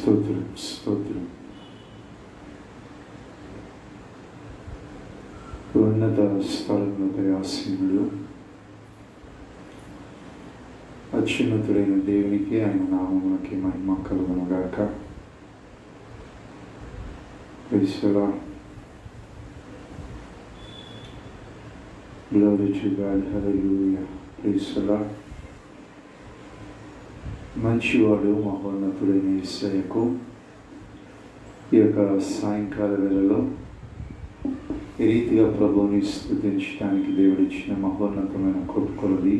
స్తోత్రం స్తోత్రం. ఉన్నత స్థలంలో దయాసీనుడు అత్యున్నతుడైన దేవునికి ఆయన నామములకి మహిమ కలుగునుగాక. Praise the Lord. Glory to God. Hallelujah. Praise the Lord. మంచివాడు మహోన్నతుడైన యేసయ్యకు ఈ యొక్క సాయంకాల వేళలో ఈ రీతిగా ప్రభువుని స్తుతించడానికి దేవుడిచ్చిన మహోన్నతమైన కృప కొలది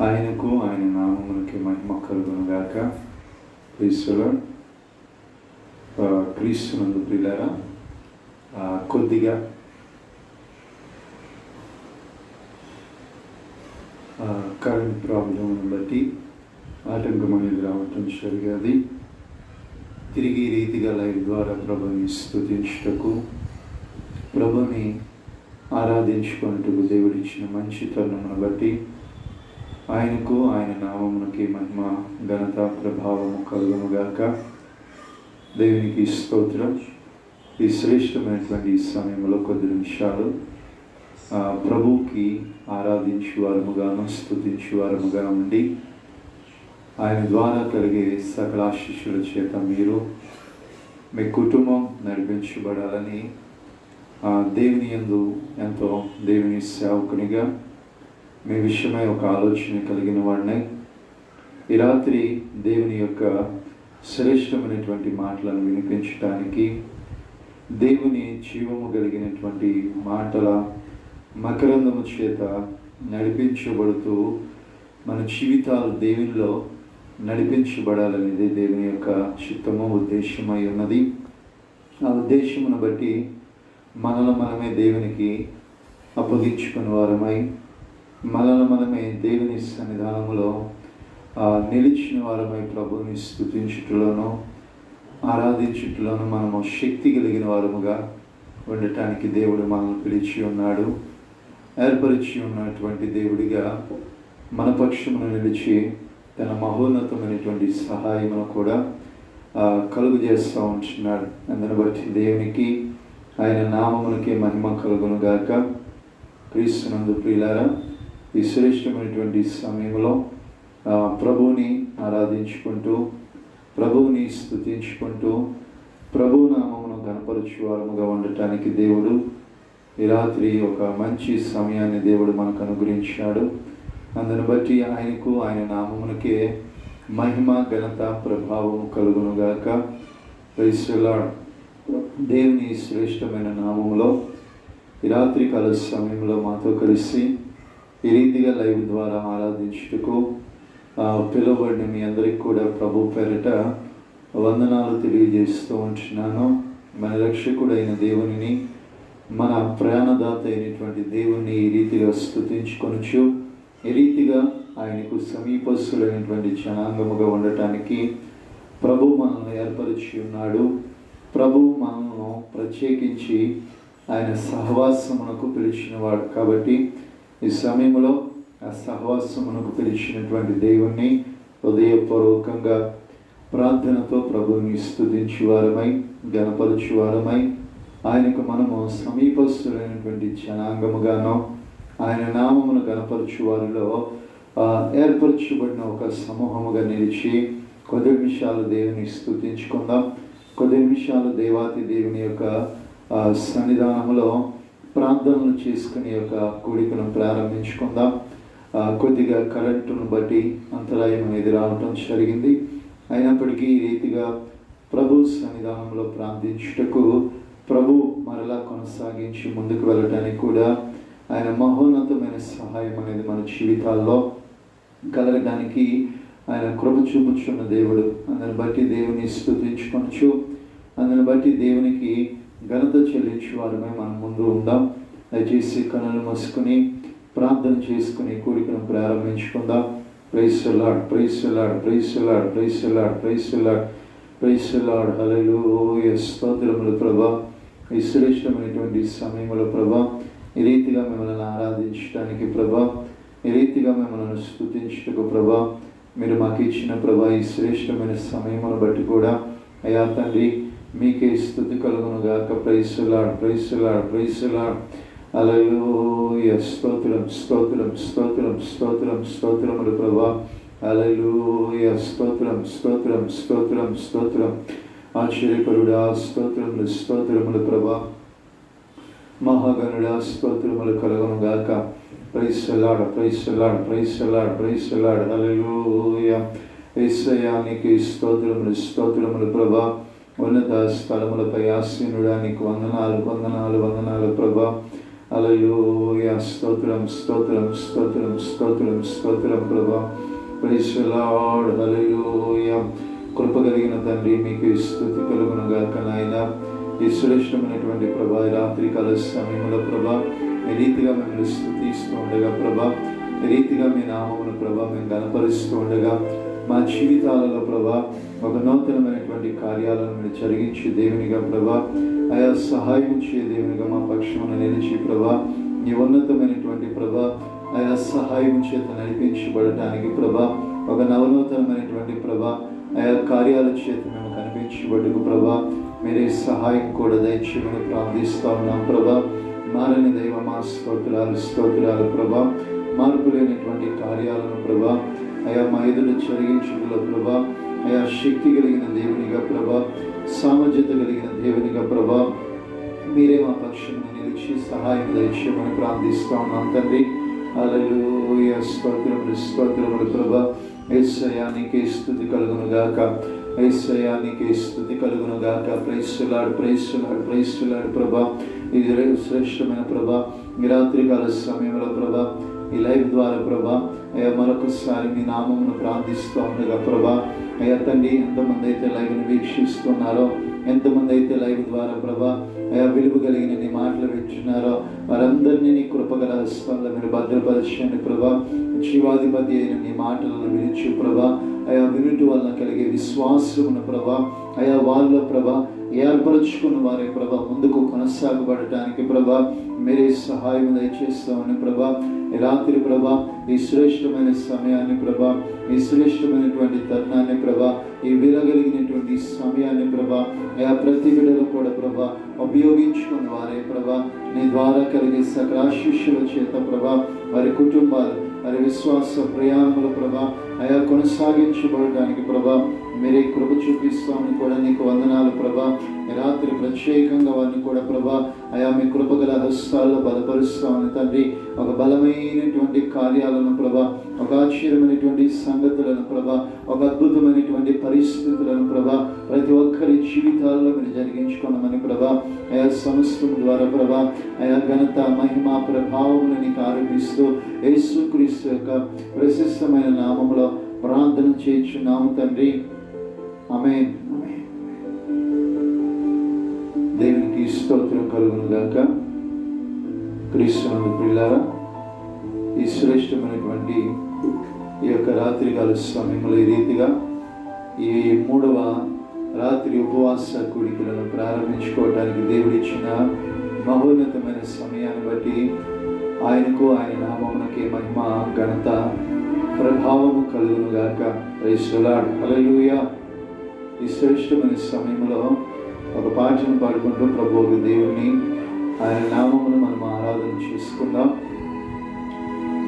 ఆయనకు ఆయన నామములకి మహిమ కలుగునుగాక. క్రీస్తులో క్రీస్తునందు ప్రియులారా, కొద్దిగా కరెంట్ ప్రాబ్లంను బట్టి ఆటంకం అనేది రావటం జరిగేది. తిరిగి ఈ రీతిగా లైవ్ ద్వారా ప్రభుని స్తుతించుటకు, ప్రభుని ఆరాధించుకున్నట్టుకు దేవుడిచ్చిన మంచి తరుణమును బట్టి ఆయనకు ఆయన నామమునకి మహిమ ఘనత ప్రభావము కలుగునుగాక. దేవునికి స్తోత్రం. ఈ శ్రేష్టమైనటువంటి ఈ సమయంలో కొద్ది నిమిషాలు ప్రభువుకి ఆరాధించువారముగాను స్తుతించువారముగా ఉండి ఆయన ద్వారా కలిగే సకల ఆశీస్సుల చేత మీరు మీ కుటుంబం నడిపించబడాలని దేవుని యందు ఎంతో దేవుని సేవకునిగా మీ విషయమై ఒక ఆలోచన కలిగిన వాడిని ఈ రాత్రి దేవుని యొక్క శ్రేష్టమైనటువంటి మాటలను వినిపించడానికి, దేవుని జీవము కలిగినటువంటి మాటల మకరందము చేత నడిపించబడుతూ మన జీవితాలు దేవునిలో నడిపించబడాలనేది దేవుని యొక్క చిత్తము ఉద్దేశమై ఉన్నది. ఆ ఉద్దేశమును బట్టి మనలో మనమే దేవునికి అప్పగించుకున్న వారమై, మనలో మనమే దేవుని సన్నిధానములో నిలిచిన వారమై ప్రభువుని స్తుతించుటలోనూ ఆరాధించుటలోనూ మనము శక్తి కలిగిన వారముగా ఉండటానికి దేవుడు మనల్ని పిలిచి ఉన్నాడు. ఏర్పరిచి ఉన్నటువంటి దేవుడిగా మన పక్షమును నిలిచి తన మహోన్నతమైనటువంటి సహాయమును కూడా కలుగు చేస్తూ ఉంటున్నాడు. అందుని బట్టి దేవునికి ఆయన నామమునకి మహిమ కలుగునుగాక. క్రీస్తునందు ప్రియులారా, ఈ శ్రేష్టమైనటువంటి సమయంలో ప్రభువుని ఆరాధించుకుంటూ, ప్రభువుని స్తుతించుకుంటూ, ప్రభువు నామమును గణపరచువారముగా ఉండటానికి దేవుడు ఈ రాత్రి ఒక మంచి సమయాన్ని దేవుడు మనకు అనుగ్రహించాడు. అందును బట్టి ఆయనకు ఆయన నామమునకే మహిమ ఘనత ప్రభావము కలుగునుగాక. Praise the Lord. దేవుని శ్రేష్టమైన నామములో ఈ రాత్రి కాల సమయంలో మాతో కలిసి ఈ రీతిగా లైవ్ ద్వారా ఆరాధించుటకు పిలువబడిన మీ అందరికీ కూడా ప్రభు పేరిట వందనాలు తెలియజేస్తూ ఉంటున్నాను. మన రక్షకుడైన దేవునిని, మన ప్రాణదాత అయినటువంటి దేవుణ్ణి ఈ రీతిగా స్తుతించుకొనుచు, ఈ రీతిగా ఆయనకు సమీపస్తులైనటువంటి జనాంగముగా ఉండటానికి ప్రభు మనల్ని ఏర్పరిచి ఉన్నాడు. ప్రభు మనల్ని ప్రత్యేకించి ఆయన సహవాసమునకు పిలిచినవాడు. కాబట్టి ఈ సమయంలో ఆ సహవాసమునకు పిలిచినటువంటి దేవుణ్ణి హృదయపూర్వకంగా ప్రార్థనతో ప్రభువుని స్తుతించువారమై, గణపరచువారమై, ఆయనకు మనము సమీపస్తులైనటువంటి జనాంగముగాను, ఆయన నామమును గణపరచువారిలో ఏర్పరచబడిన ఒక సమూహముగా నిలిచి కొద్ది నిమిషాలు దేవుని స్తుతించుకుందాం. కొద్ది నిమిషాలు దేవాతి దేవుని యొక్క సన్నిధానములో ప్రార్థనలు చేసుకునే యొక్క కూడికను ప్రారంభించుకుందాం. కొద్దిగా కరెంటును బట్టి అంతరాయం అనేది రావటం జరిగింది. అయినప్పటికీ ఈ రీతిగా ప్రభు సన్నిధానంలో ప్రార్థించుటకు ప్రభు మరలా కొనసాగించి ముందుకు వెళ్ళటానికి కూడా ఆయన మహోన్నతమైన సహాయం అనేది మన జీవితాల్లో కలగడానికి ఆయన కృప చూపుచున్న దేవుడు. అందుని బట్టి దేవుని స్తుతించుకొనచ్చు, అందుని బట్టి దేవునికి ఘనత చెల్లించు వారమే మనం ముందు ఉందాం. దయచేసి కనులు మూసుకుని ప్రార్థన చేసుకుని కూడికను ప్రారంభించుకుందాం. Praise the Lord, praise the Lord, praise the Lord, praise the Lord, praise the Lord, praise the Lord. Hallelujah. స్తోత్రములు ప్రభా. ఈ శ్రేష్టమైనటువంటి సమయంలో ప్రభా ఈ రీతిగా మిమ్మల్ని ఆరాధించడానికి ప్రభా, ఈ రీతిగా మిమ్మల్ని స్తుతించుటకు ప్రభా మీరు మాకు ఇచ్చిన ప్రభా ఈ శ్రేష్టమైన సమయమును బట్టి కూడా అయ్యా తండ్రి మీకే స్తుతి కలుగును గాక. Praise Lord, praise Lord, praise Lord. Hallelujah. స్తోత్రం, స్తోత్రం, స్తోత్రం, స్తోత్రం, స్తోత్రములు ప్రభా. హల్లెలూయా. స్తోత్రం, స్తోత్రం, స్తోత్రం, స్తోత్రం. ఆశ్చర్యకరుడా స్తోత్రములు, స్తోత్రములు ప్రభా. మహాగణుడా స్తోత్రములు కలుగును గాక. Praise Lord, praise Lord, praise Lord, praise Lord. Hallelujah. యేసయ్యా నీకు స్తోత్రములు, స్తోత్రములు ప్రభా. ఉన్నత స్థలములపై ఆసీనుడా నీకు వందనాలు, వందనాలు, వందనాలు ప్రభా. హల్లెలూయా. స్తోత్రం, స్తోత్రం, స్తోత్రం, స్తోత్రం, స్తోత్రం ప్రభా. Praise Lord. హల్లెలూయా. కృప కలిగిన తండ్రి మీకు స్తుతి కలుగును గాక. నాయన ఈ శ్రేష్టమైనటువంటి ప్రభా రాత్రికాల సమయంలో ప్రభా ఈ రీతిగా మిమ్మల్ని స్తుతిస్తూ ఉండగా ప్రభా, ఈ రీతిగా మీ నామమును ప్రభా మేము గణపరుస్తూ ఉండగా మా జీవితాలలో ప్రభా ఒక నూతనమైనటువంటి కార్యాలను మీరు జరిగించి దేవునిగా ప్రభా ఆయా సహాయం చే దేవునిగా మా పక్షమున నిలిచి ప్రభా ఈ ఉన్నతమైనటువంటి ప్రభా ఆయా సహాయం చేత నడిపించబడటానికి ప్రభా ఒక నవనూతనమైనటువంటి ప్రభా ఆయా కార్యాల చేత మేము కనిపించబడుకు ప్రభా మీరే సహాయం కూడా దయచేయమని ప్రార్థిస్తా ఉన్నాం ప్రభా. మారని దైవమా స్తోత్రాలు, స్తోత్రాలు ప్రభా. మార్పు లేనటువంటి కార్యాలను ప్రభా అయా మా ఎదుట జరిగించుటలో ప్రభా అయా శక్తి కలిగిన దేవునిగా ప్రభా, సామర్థ్యత కలిగిన దేవునిగా ప్రభా మీరే మా పక్షమున నిలిచి సహాయం దయచేయమని ప్రార్థిస్తా ఉన్నాం తండ్రి. హల్లెలూయా. స్తోత్రములు, స్తోత్రములు ప్రభా. యేసయ్యా నీకే స్తుతి కలుగును గాక. యేసయ్యా నీకే స్తుతి కలుగును గాక. Praise Lord, praise Lord, praise Lord ప్రభా. ఇది శ్రేష్టమైన ప్రభా ఈ రాత్రికాల సమయంలో ప్రభా ఈ లైవ్ ద్వారా ప్రభా అయ్యా మరొకసారి మీ నామమును ప్రార్థిస్తూ ఉండగా ప్రభా అయ్యా తండ్రి ఎంతమంది అయితే లైవ్ని వీక్షిస్తున్నారో, ఎంతమంది అయితే లైవ్ ద్వారా ప్రభా అయా విలువ కలిగిన నీ మాటలు వింటున్నారో వారందరినీ నీ కృపగల హస్తంలో మీరు భద్రపరచండి ప్రభా. జీవాధిపతి అయిన నీ మాటలను వినిచు ప్రభా అయా వినుటి వలన కలిగే విశ్వాసమును ప్రభా అయా వాళ్ళ ప్రభా ఏర్పరచుకున్న వారే ప్రభా ముందుకు కొనసాగబడటానికి ప్రభా మీరే సహాయం దయచేస్తామని ప్రభా ఈ రాత్రి ప్రభా ఈ శ్రేష్టమైన సమయాన్ని ప్రభా ఈ శ్రేష్టమైనటువంటి తరుణాన్ని ప్రభా ఈ విలగలిగినటువంటి సమయాన్ని ప్రభా అయా ప్రతి బిడ్డలు కూడా ప్రభా ఉపయోగించుకున్న వారే ప్రభా నీ ద్వారా కలిగే సకల ఆశీస్సుల చేత ప్రభా వారి కుటుంబాలు వారి విశ్వాస ప్రయాణములు ప్రభా అయా కొనసాగించబడటానికి ప్రభా మీరే కృప చూపిస్తామని కూడా నీకు వందనాలు ప్రభా. రాత్రి ప్రత్యేకంగా వారిని కూడా ప్రభా అయా మీ కృపగల హస్తాల్లో బలపరుస్తామని తండ్రి. ఒక బలమైనటువంటి కార్యాలను ప్రభా, ఒక ఆశ్చర్యమైనటువంటి సంగతులను ప్రభా, ఒక అద్భుతమైనటువంటి పరిస్థితులను ప్రభా ప్రతి ఒక్కరి జీవితాల్లో మీరు జరిగించుకున్నామని ప్రభా అయా సమస్తం ద్వారా ప్రభా అయా ఘనత మహిమ ప్రభావములు నీకు ఆరోపిస్తూ యేసుక్రీస్తు యొక్క ప్రశస్తమైన నామములో ప్రార్థన చేయుచున్నాము తండ్రి. ఆమేన్. దేవునికి స్తోత్రం కలుగును గాక. క్రీస్తునందు ప్రియులారా ఈ శ్రేష్టమైనటువంటి ఈ యొక్క రాత్రికాల సమయంలో ఈ రీతిగా ఈ 3వ రాత్రి ఉపవాస కూడికలను ప్రారంభించుకోవడానికి దేవుడిచ్చిన మహోన్నతమైన సమయాన్ని బట్టి ఆయనకు ఆయన నామమునకే మహిమ ఘనత ప్రభావము కలుగును గాక. Praise Lord. హల్లెలూయా. ఈ శ్రేష్టమైన సమయంలో ఒక పాటను పాడుకుంటూ ప్రభువు దేవుని ఆయన నామమును మనం ఆరాధన చేసుకుందాం.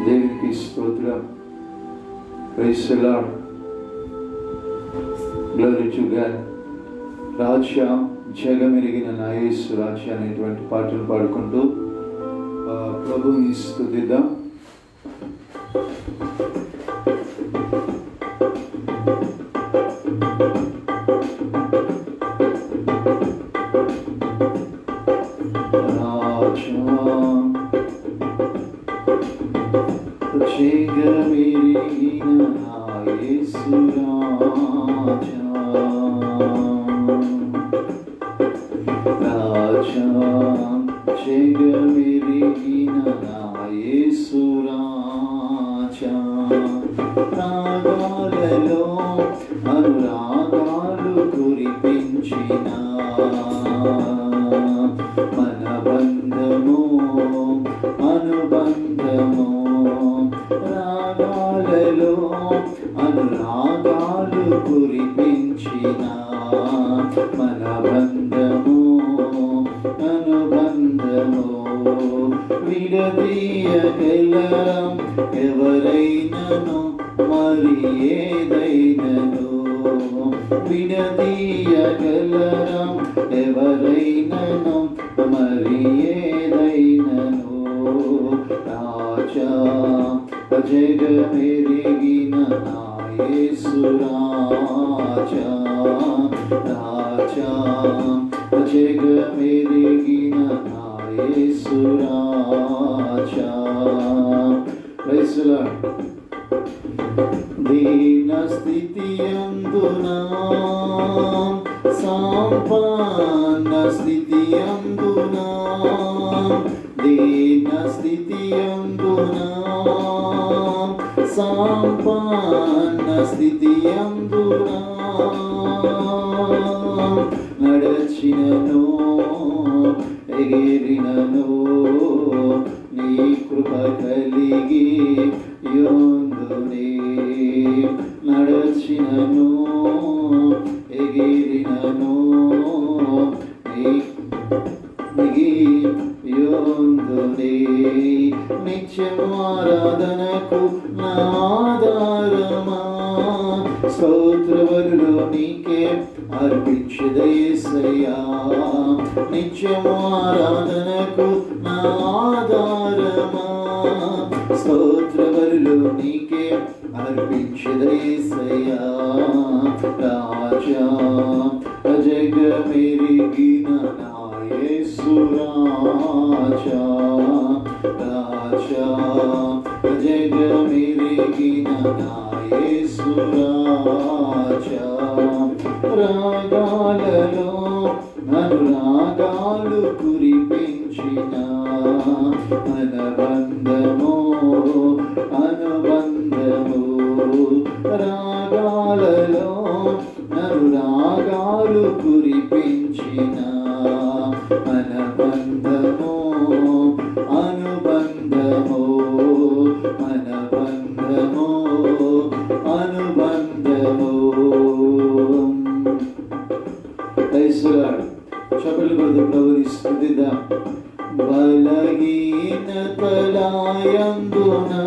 దేవునికి స్తోత్రం. Praise Lord. Glory to God. రాజ్య జగమెరిగిన నా యేసు రాజ్య అనేటువంటి పాటను పాడుకుంటూ ప్రభుని స్తుతిద్దాం. అనురాగాలు కురిపించిన మన బంధము అనుబంధము రాగాలలో అనురాగాలు కురిపించిన మన బంధము అనుబంధము విడదీయగలరం ఎవరైనను మరి ఏదైనను విడదీయగలరం ఎవరైనను మరి ఏదైనను రాజా జగమెరిగిన నా యేసు రాజా రాజా జగమెరిగిన నా యేసు రాజా. Praise the Lord. దీన స్థితి అందునా సంపన్న స్థితి అందునా దీన స్థితి అందునా సంపన్న స్థితి అందునా నడచినను ఎగిరినను నీ కృప కలిగి యోందునే నడచినను ఎగిరినను యోందునే నిత్యము ఆరాధనకు నాదారమా స్తోత్రవరులు నీకే అర్పించదే యేసయ్యా నిత్యము ఆరాధనకు నాదారమా స్తోత్రవరులు నీకే అర్పించదే యేసయ్యా రాజా జగమెరిగిన నా యేసు రాజా రాజా జగమెరిగిన నా యేసు రాజా రాగాలలో అనురాగాలు కురిపించిన అనుబంధము అనుబంధము రాగాలలో అనురాగాలు కురిపించిన అనుబంధము అనుబంధము అనుబంధము అనుబంధము. చపలు కొడుతూ ప్రభుని స్తుతిద్దాం. బలహీనతలాయందునా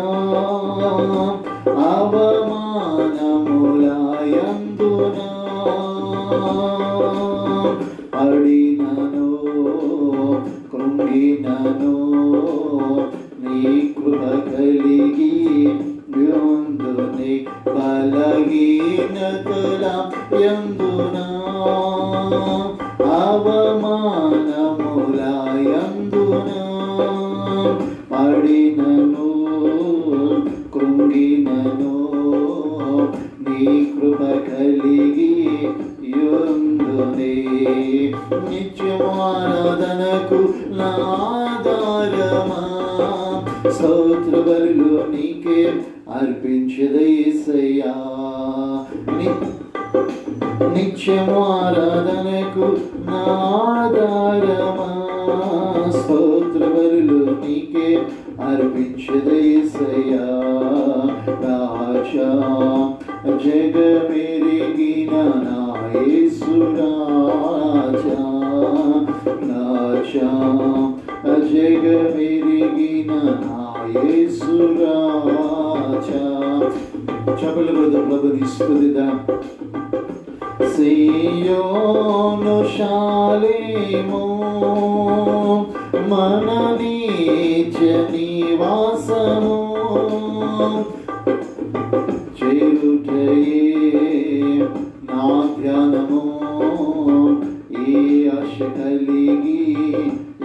అవమానములాయందునా పడినను కృంగినను నీ కృప కలిగి యోందునే బలహీనతలాయందునా అవమానములాయందునా పడినను కృంగినను నీ కృప కలిగి యోందునే నిత్యము ఆరాధనకు నాదారమా స్తోత్రబలులు నీకే అర్పించదే యేసయ్యా నిత్యము ఆరాధనకు నాదారమా స్తోత్రబలులు నీకే అర్పించదే యేసయ్యా రాజా జగమెరిగిన నా యేసు రాజా రాజా జగమెరిగిన నా యేసు రాజా. చపలు కొడుతూ ప్రభుని స్తుతిద్దాం. సియోను శాలేము మన నిత్య నివాసము చేరుటయే నా ధ్యానము ఈ ఆశ కలిగి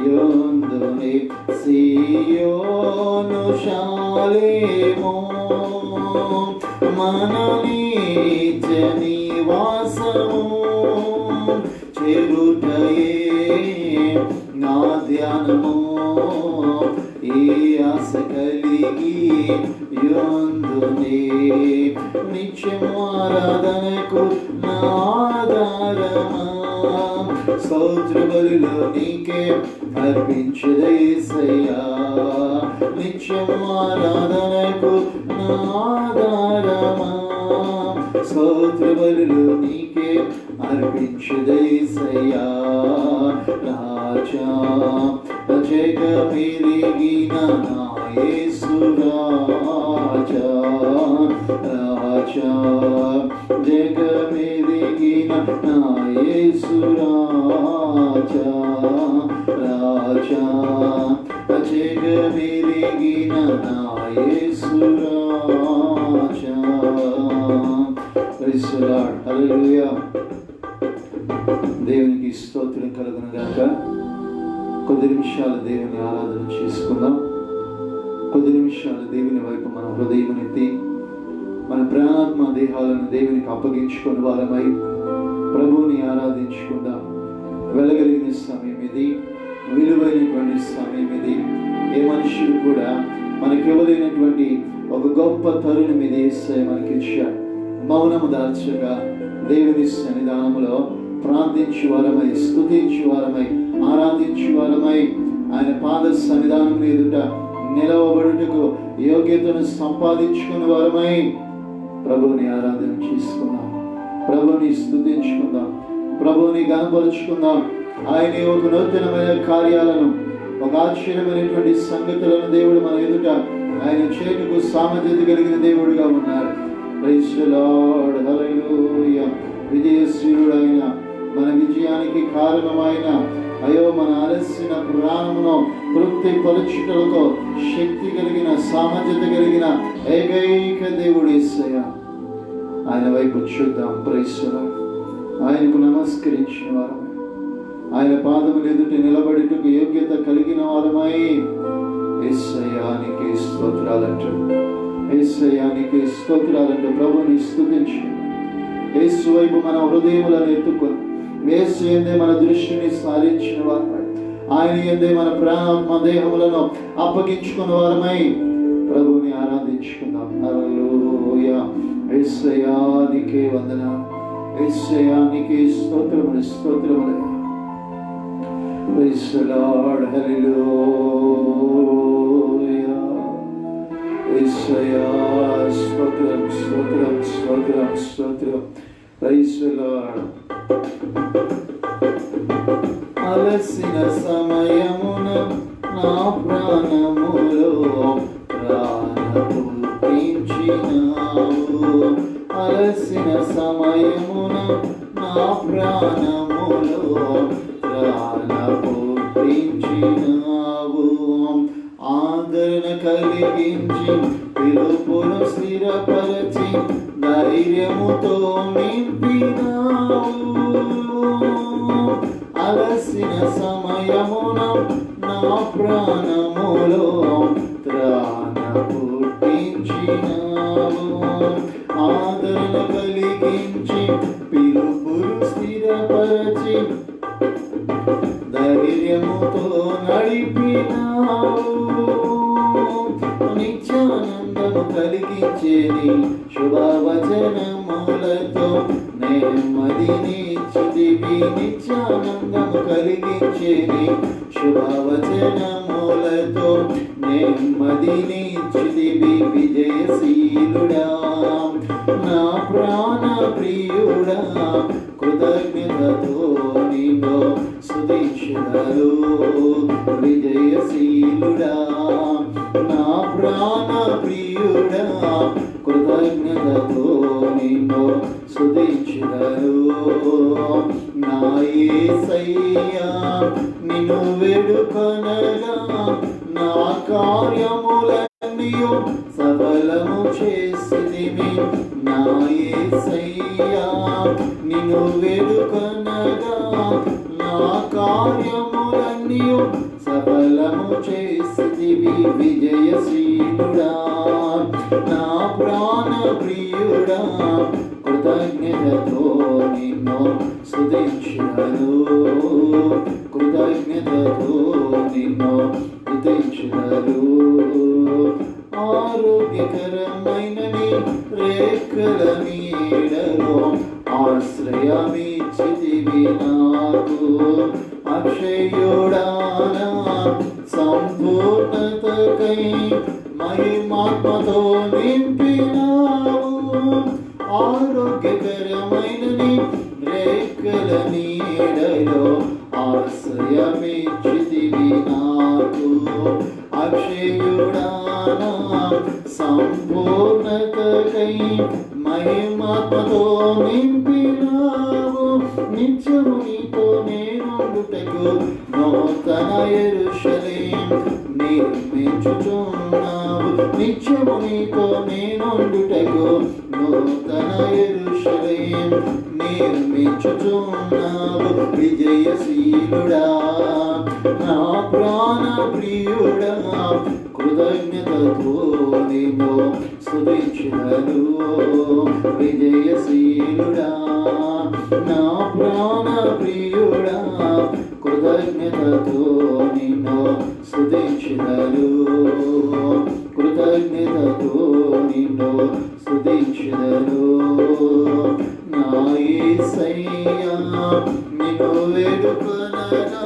యోందునే సియోను శాలేము మన నిత్య నివాసము చేరుటయే నా ధ్యానము ఈ ఆశ కలిగి యోందునే నిత్యము ఆరాధనకు నాదారమా స్తోత్రబలులు నీకే అర్పించదే యేసయ్యా నిత్యము ఆరాధనకు నాదారమా స్తోత్ర బలులు నీకే అర్పించుదైసయ్యా రాజా జగమెరిగిన నా యేసు రాజా రాజా జగమెరిగిన నా యేసు రాజా రాజా జగమెరిగిన నా యేసు రాజా. Praise the Lord. హల్లెలూయా. దేవునికి స్తోత్రం కలుగును గాక. కొద్ది నిమిషాలు దేవుని ఆరాధన చేసుకుందాం. కొద్ది నిమిషాలు దేవుని వైపు మన హృదయం ఎత్తి మన ప్రాణాత్మ దేహాలను దేవునికి అప్పగించుకుని వారమై ప్రభువుని ఆరాధించుకుందాం. వెళ్ళగలిగిన సమయం ఇది, విలువైనటువంటి సమయం ఇది. ఏ మనుషుడు కూడా మనకి ఇవ్వలేనటువంటి ఒక గొప్ప తరుణం ఇది యేసయ్య మనకి ఇచ్చాడు. మౌనము దాల్చగా దేవుని సన్నిధానములో ప్రార్థించు వారమై, స్తుతించు వారమై, ఆరాధించు వారమై, ఆయన పాద సన్నిధానం ఎదుట నిలవబడుటకు యోగ్యతను సంపాదించుకుని వారమై ప్రభువుని ఆరాధన చేసుకుందాం, ప్రభువుని స్తుతించుకుందాం, ప్రభువుని గణపరుచుకుందాం. ఆయన ఒక నూతనమైన కార్యాలను, ఒక ఆశ్చర్యమైనటువంటి సంగతులను దేవుడు మన ఎదుట ఆయన చేతుకు సామర్థ్యత కలిగిన దేవుడుగా ఉన్నాడు. Praise the Lord. హల్లెలూయా. విజయశ్రీయుడైన మన విజయానికి కారణమైన మన అలసిన ప్రాణమును తృప్తి పరుచుటలకు శక్తి కలిగిన, సామర్థ్యత కలిగిన ఏకైక దేవుడు యేసయ్య. ఆయన వైపు చూద్దాం. Praise the Lord. ఆయనకు నమస్కరించిన వారమై, ఆయన పాదముల ఎదుట నిలబడుటకు యోగ్యత కలిగిన వారమై యేసయ్యానికి స్తోత్రాలంటూ, యేసయ్యానికి స్తోత్రాలంటూ ప్రభుని స్తుతించు. యేసు వైపు మన హృదయములను ఎత్తుకొని యేసు యందే మన దృష్టిని సారించిన వారమై, ఆయన యందే మన ప్రాణాత్మ దేహములను అప్పగించుకున్న వారమై ప్రభుని ఆరాధించుకుందాం. హల్లెలూయా. యేసయ్యానికి వందనాలు, యేసయ్యానికి స్తోత్రములు, స్తోత్రములు. Praise the Lord. హల్లెలూయా. యేసయ్యా స్తోత్రం, స్తోత్రం, స్తోత్రం, స్తోత్రం. Praise the Lord. అలసిన సమయమున నా ప్రాణములో ప్రాణము పెంచినావు. అలసిన సమయమున నా ప్రాణములో ప్రాణము పెంచినావు. ఆదరణ కలిగించి పిలుపును స్థిరపరచి ధైర్యముతో నింపినావు. అలసిన సమయమున నా ప్రాణములో త్రాణ పుట్టించినావు. ఆదరణ కలిగించి పిలుపును స్థిరపరచి ధైర్యముతో నడిపినావు. నిత్యానందము కలిగించేది శుభవచనములతో నెమ్మదినిచ్చితివి. నిత్యానందము కలిగించేది శుభవచనములతో నెమ్మదినిచ్చితివి. విజయశీలుడా నా ప్రాణ ప్రియుడా, కృతజ్ఞతతో నిన్ను స్తుతించుదరు. విజయశీలుడా నా ప్రాణ ప్రియుడా, కృతజ్ఞతతో నిన్ను స్తుతించుదరు. నా యేసయ్యా నిన్ను వేడుకొనగా నా కార్యములన్నీయు సఫలము చేసితివి. నా యేసయ్యా నిన్ను వేడుకొనగా నా కార్యములన్నీయు సఫలము చేసితివి. విజయశీలుడా నా ప్రాణ ప్రియుడా, కృతజ్ఞతతో నిన్ను స్తుతించుదరు. కృతజ్ఞతతో నిన్ను స్తుతించుదరు. ఆరోగ్యకరమైన నీ రేఖల నీడలో ఆశ్రయమిచ్చితివి నాకు. అక్షయుడానా సంపూర్ణతకై మహిమాత్మతో నింపినావు. ఆరోగ్యకరమైన నీ రేఖల నీడలో ఆశ్రయమిచ్చితివి నాకు. అక్షయుడానా సంపూర్ణతకై మహిమాత్మతో నింపినావు. నిత్యము నీతో నేనుండుటకు నూతన యెరూషలేం నిర్మించుచున్నావు. నిత్యము నీతో నేనుండుటకు నూతన యెరూషలేం నిర్మించుచున్నావు. విజయశీలుడా నా ప్రాణ ప్రియుడా, కృతజ్ఞతతో నిన్ను స్తుతించెదను. విజయశీలుడా నా ప్రాణ ప్రియుడా, కృతజ్ఞతతో నిన్ను స్తుతించెదను. కృతజ్ఞతతో నిన్ను స్తుతించెదను. నా యేసయ్యా నిన్ను వేడుకొనగా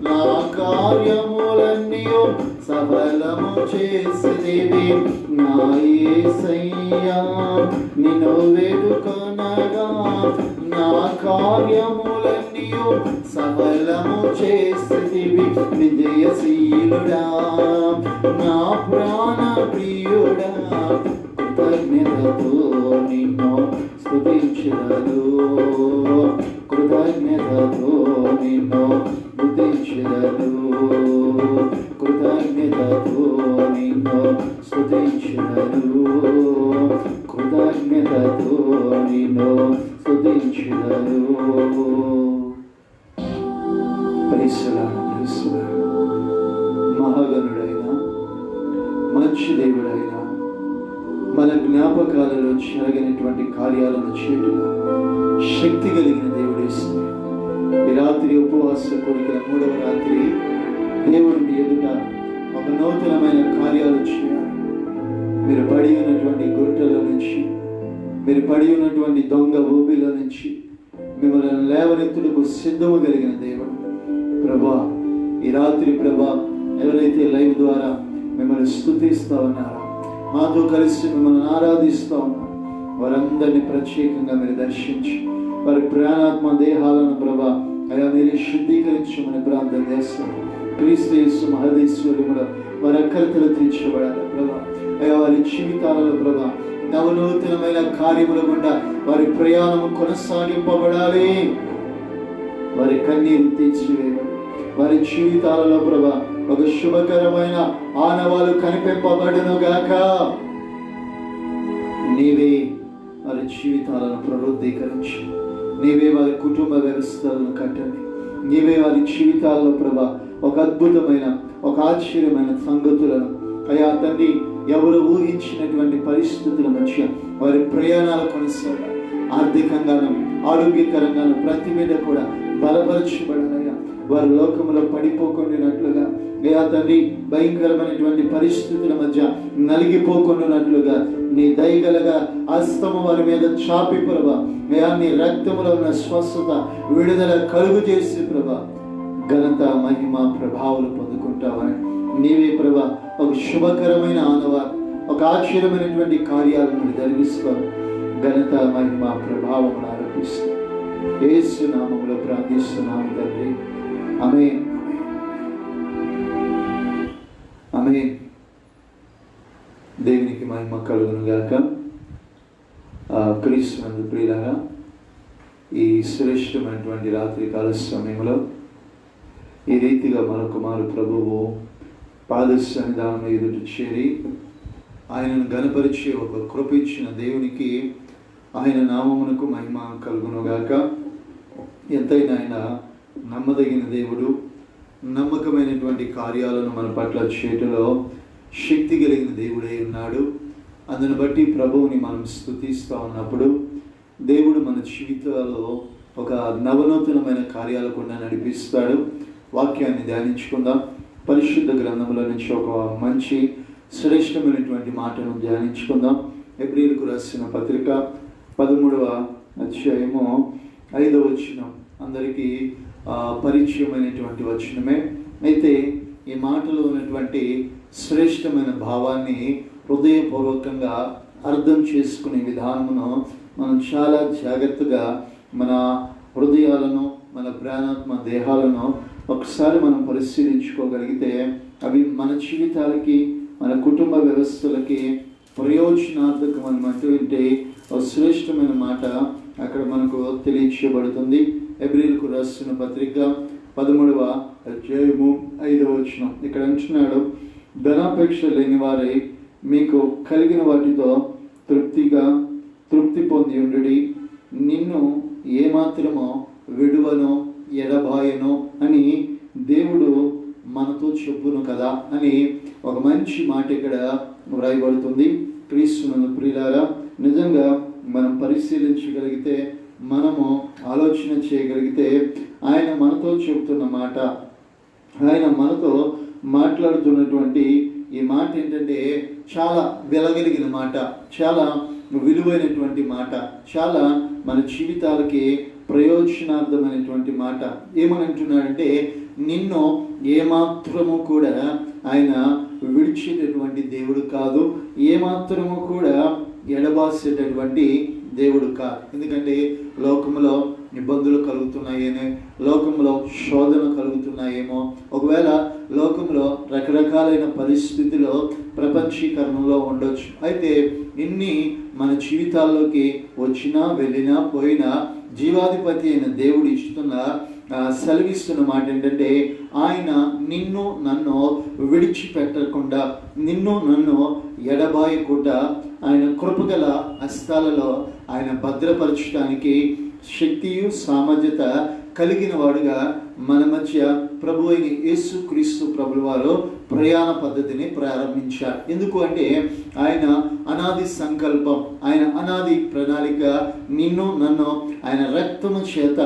నా కార్యములన్నీయు సఫలము చేసితివి. నా యేసయ్యా నిన్ను వేడుకొనగా నా కార్యములన్నీయు సఫలము చేసితివి. విజయశీలుడా నా ప్రాణ ప్రియుడా, కృతజ్ఞతతో నిన్ను స్తుతించెదను. కృతజ్ఞతతో నిన్ను స్తుతించెదను. కృతజ్ఞతతో నిన్ను స్తుతించెదను. కృతజ్ఞతతో నిన్ను స్తుతించెదను. మహాగణుడైన మంచి దేవుడైన మన జ్ఞాపకాలలో చెరగనటువంటి కార్యాలను చేయటంలో శక్తి కలిగిన దేవుడు ఇస్తుంది. ఈ రాత్రి ఉపవాస కోరికల 3వ రాత్రి దేవుడు మీ ఎదుట ఒక నూతనమైన కార్యాలు చేయాలి. మీరు పడి ఉన్నటువంటి గుట్టల నుంచి, మీరు పడి ఉన్నటువంటి దొంగ ఊబిల నుంచి మిమ్మల్ని లేవనెత్తులకు సిద్ధము కలిగిన దేవుడు. ప్రభా ఈ రాత్రి ప్రభా ఎవరైతే లైవ్ ద్వారా మిమ్మల్ని స్తుతిస్తా ఉన్నారో, మాతో కలిసి మిమ్మల్ని ఆరాధిస్తూ ఉన్నారు, వారందరినీ ప్రత్యేకంగా మీరు దర్శించి వారి ప్రాణాత్మ దేహాలను ప్రభా అయా మీరు శుద్ధీకరించమని ప్రార్థన చేస్తారు. క్రీస్తు యేసు మహదేశ్వరుడు వారి అక్కరతలు తీర్చబడాలి ప్రభా. అయా వారి జీవితాలలో ప్రభా నవనూతనమైన కార్యముల గుండా వారి ప్రయాణము కొనసాగింపబడాలి. వారి కన్నీరు తీర్చివేయబడి వారి జీవితాలలో ప్రభా ఒక శుభకరమైన ఆనవాలు కనిపింపబడును గాక. నీవే వారి జీవితాలను పునరుద్ధీకరించి, నీవే వారి కుటుంబ వ్యవస్థలను కట్టండి. నీవే వారి జీవితాల్లో ప్రభా ఒక అద్భుతమైన ఒక ఆశ్చర్యమైన సంగతులను అయా తండ్రి ఎవరు ఊహించినటువంటి పరిస్థితుల మధ్య వారి ప్రయాణాలు కొనసాగాలి. ఆర్థికంగాను ఆరోగ్యకరంగాను ప్రతి మీద కూడా బలపరచబడాలయ్యా. వారి లోకంలో పడిపోకుండానట్లుగా అయా తండ్రి భయంకరమైనటువంటి పరిస్థితుల మధ్య నలిగిపోకుండానట్లుగా నీ దయగలగా హస్తము వారి మీద చాపి ప్రభా అయా నీ రక్తములో ఉన్న స్వస్థత విడుదల కలుగు చేసి ప్రభా ఘనత మహిమ ప్రభావాలు పొందుకుంటావని నీవే ప్రభా ఒక శుభకరమైన ఆనవాలు ఒక ఆశ్చర్యమైనటువంటి కార్యాలను జరిగిస్తావు. ఘనత మహిమ ప్రభావమును ఆరోపిస్తూ యేసు నామములో ప్రార్థిస్తున్నాము తండ్రి. ఆమేన్. ఆమేన్. దేవునికి మహిమ కలుగును గాక. క్రీస్తునందు ప్రియులారా, ఈ శ్రేష్టమైనటువంటి రాత్రికాల సమయంలో ఈ రీతిగా మరొక మారు ప్రభువు పాద సన్నిధానం ఎదుట చేరి ఆయనను గణపరిచే ఒక కృప ఇచ్చిన దేవునికి ఆయన నామమునకు మహిమ కలుగునుగాక. ఎంతైనా ఆయన నమ్మదగిన దేవుడు, నమ్మకమైనటువంటి కార్యాలను మన పట్ల చేయటంలో శక్తి కలిగిన దేవుడై ఉన్నాడు. అందును బట్టి ప్రభువుని మనం స్తుతిస్తూ ఉన్నప్పుడు దేవుడు మన జీవితాల్లో ఒక నవనూతనమైన కార్యాలు కూడా నడిపిస్తాడు. వాక్యాన్ని ధ్యానించుకుందాం. పరిశుద్ధ గ్రంథంలో నుంచి ఒక మంచి శ్రేష్టమైనటువంటి మాటను ధ్యానించుకుందాం. హెబ్రీయులకు రాసిన పత్రిక 13వ అధ్యాయము 5వ వచనం అందరికీ పరిచయమైనటువంటి వచనమే. అయితే ఈ మాటలో ఉన్నటువంటి శ్రేష్టమైన భావాన్ని హృదయపూర్వకంగా అర్థం చేసుకునే విధానమును మనం చాలా జాగ్రత్తగా మన హృదయాలను, మన ప్రాణాత్మ దేహాలను ఒకసారి మనం పరిశీలించుకోగలిగితే అవి మన జీవితాలకి, మన కుటుంబ వ్యవస్థలకి ప్రయోజనార్థకమైనటువంటి ఒక శ్రేష్టమైన మాట అక్కడ మనకు తెలియచేయబడుతుంది. హెబ్రీయులకు రాసిన పత్రిక 13వ అధ్యాయము 5వ వచనం. ఇక్కడ అంటున్నాడు, ధనాపేక్ష లేని వారై మీకు కలిగిన వాటితో తృప్తి పొంది ఉండుడి, నిన్ను ఏమాత్రమో విడువనో ఎడబాయనో అని దేవుడు మనతో చెప్పును కదా అని ఒక మంచి మాట ఇక్కడ వ్రాయబడుతుంది. క్రీస్తునందు ప్రియులారా, నిజంగా మనం పరిశీలించగలిగితే, మనము ఆలోచన చేయగలిగితే, ఆయన మనతో చెబుతున్న మాట, ఆయన మనతో మాట్లాడుతున్నటువంటి ఈ మాట ఏంటంటే చాలా వెలగలిగిన మాట, చాలా విలువైనటువంటి మాట, చాలా మన జీవితాలకి ప్రయోజనార్థమైనటువంటి మాట. ఏమని అంటున్నాడంటే, నిన్ను ఏమాత్రము కూడా ఆయన విడిచేటటువంటి దేవుడు కాదు, ఏమాత్రము కూడా ఎడబాసేటటువంటి దేవుడు కాదు. ఎందుకంటే లోకంలో ఇబ్బందులు కలుగుతున్నాయేమో, లోకంలో శోధన కలుగుతున్నాయేమో, ఒకవేళ లోకంలో రకరకాలైన పరిస్థితుల్లో ప్రపంచీకరణలో ఉండొచ్చు. అయితే ఇన్ని మన జీవితాల్లోకి వచ్చినా వెళ్ళినా పోయినా జీవాధిపతి అయిన దేవుడు ఇస్తున్న సెలవిస్తున్న మాట ఏంటంటే, ఆయన నిన్ను నన్ను విడిచిపెట్టకుండా, నిన్ను నన్ను ఎడబాయకుండా ఆయన కృపగల హస్తాలలో ఆయన భద్రపరచడానికి శక్తియు సామర్థ్యత కలిగిన వాడుగా మన మధ్య ప్రభు అయిన యేసు క్రీస్తు ప్రభుల వారు ప్రయాణ పద్ధతిని ప్రారంభించారు. ఎందుకు అంటే ఆయన అనాది సంకల్పం, ఆయన అనాది ప్రణాళిక, నిన్ను నన్ను ఆయన రక్తము చేత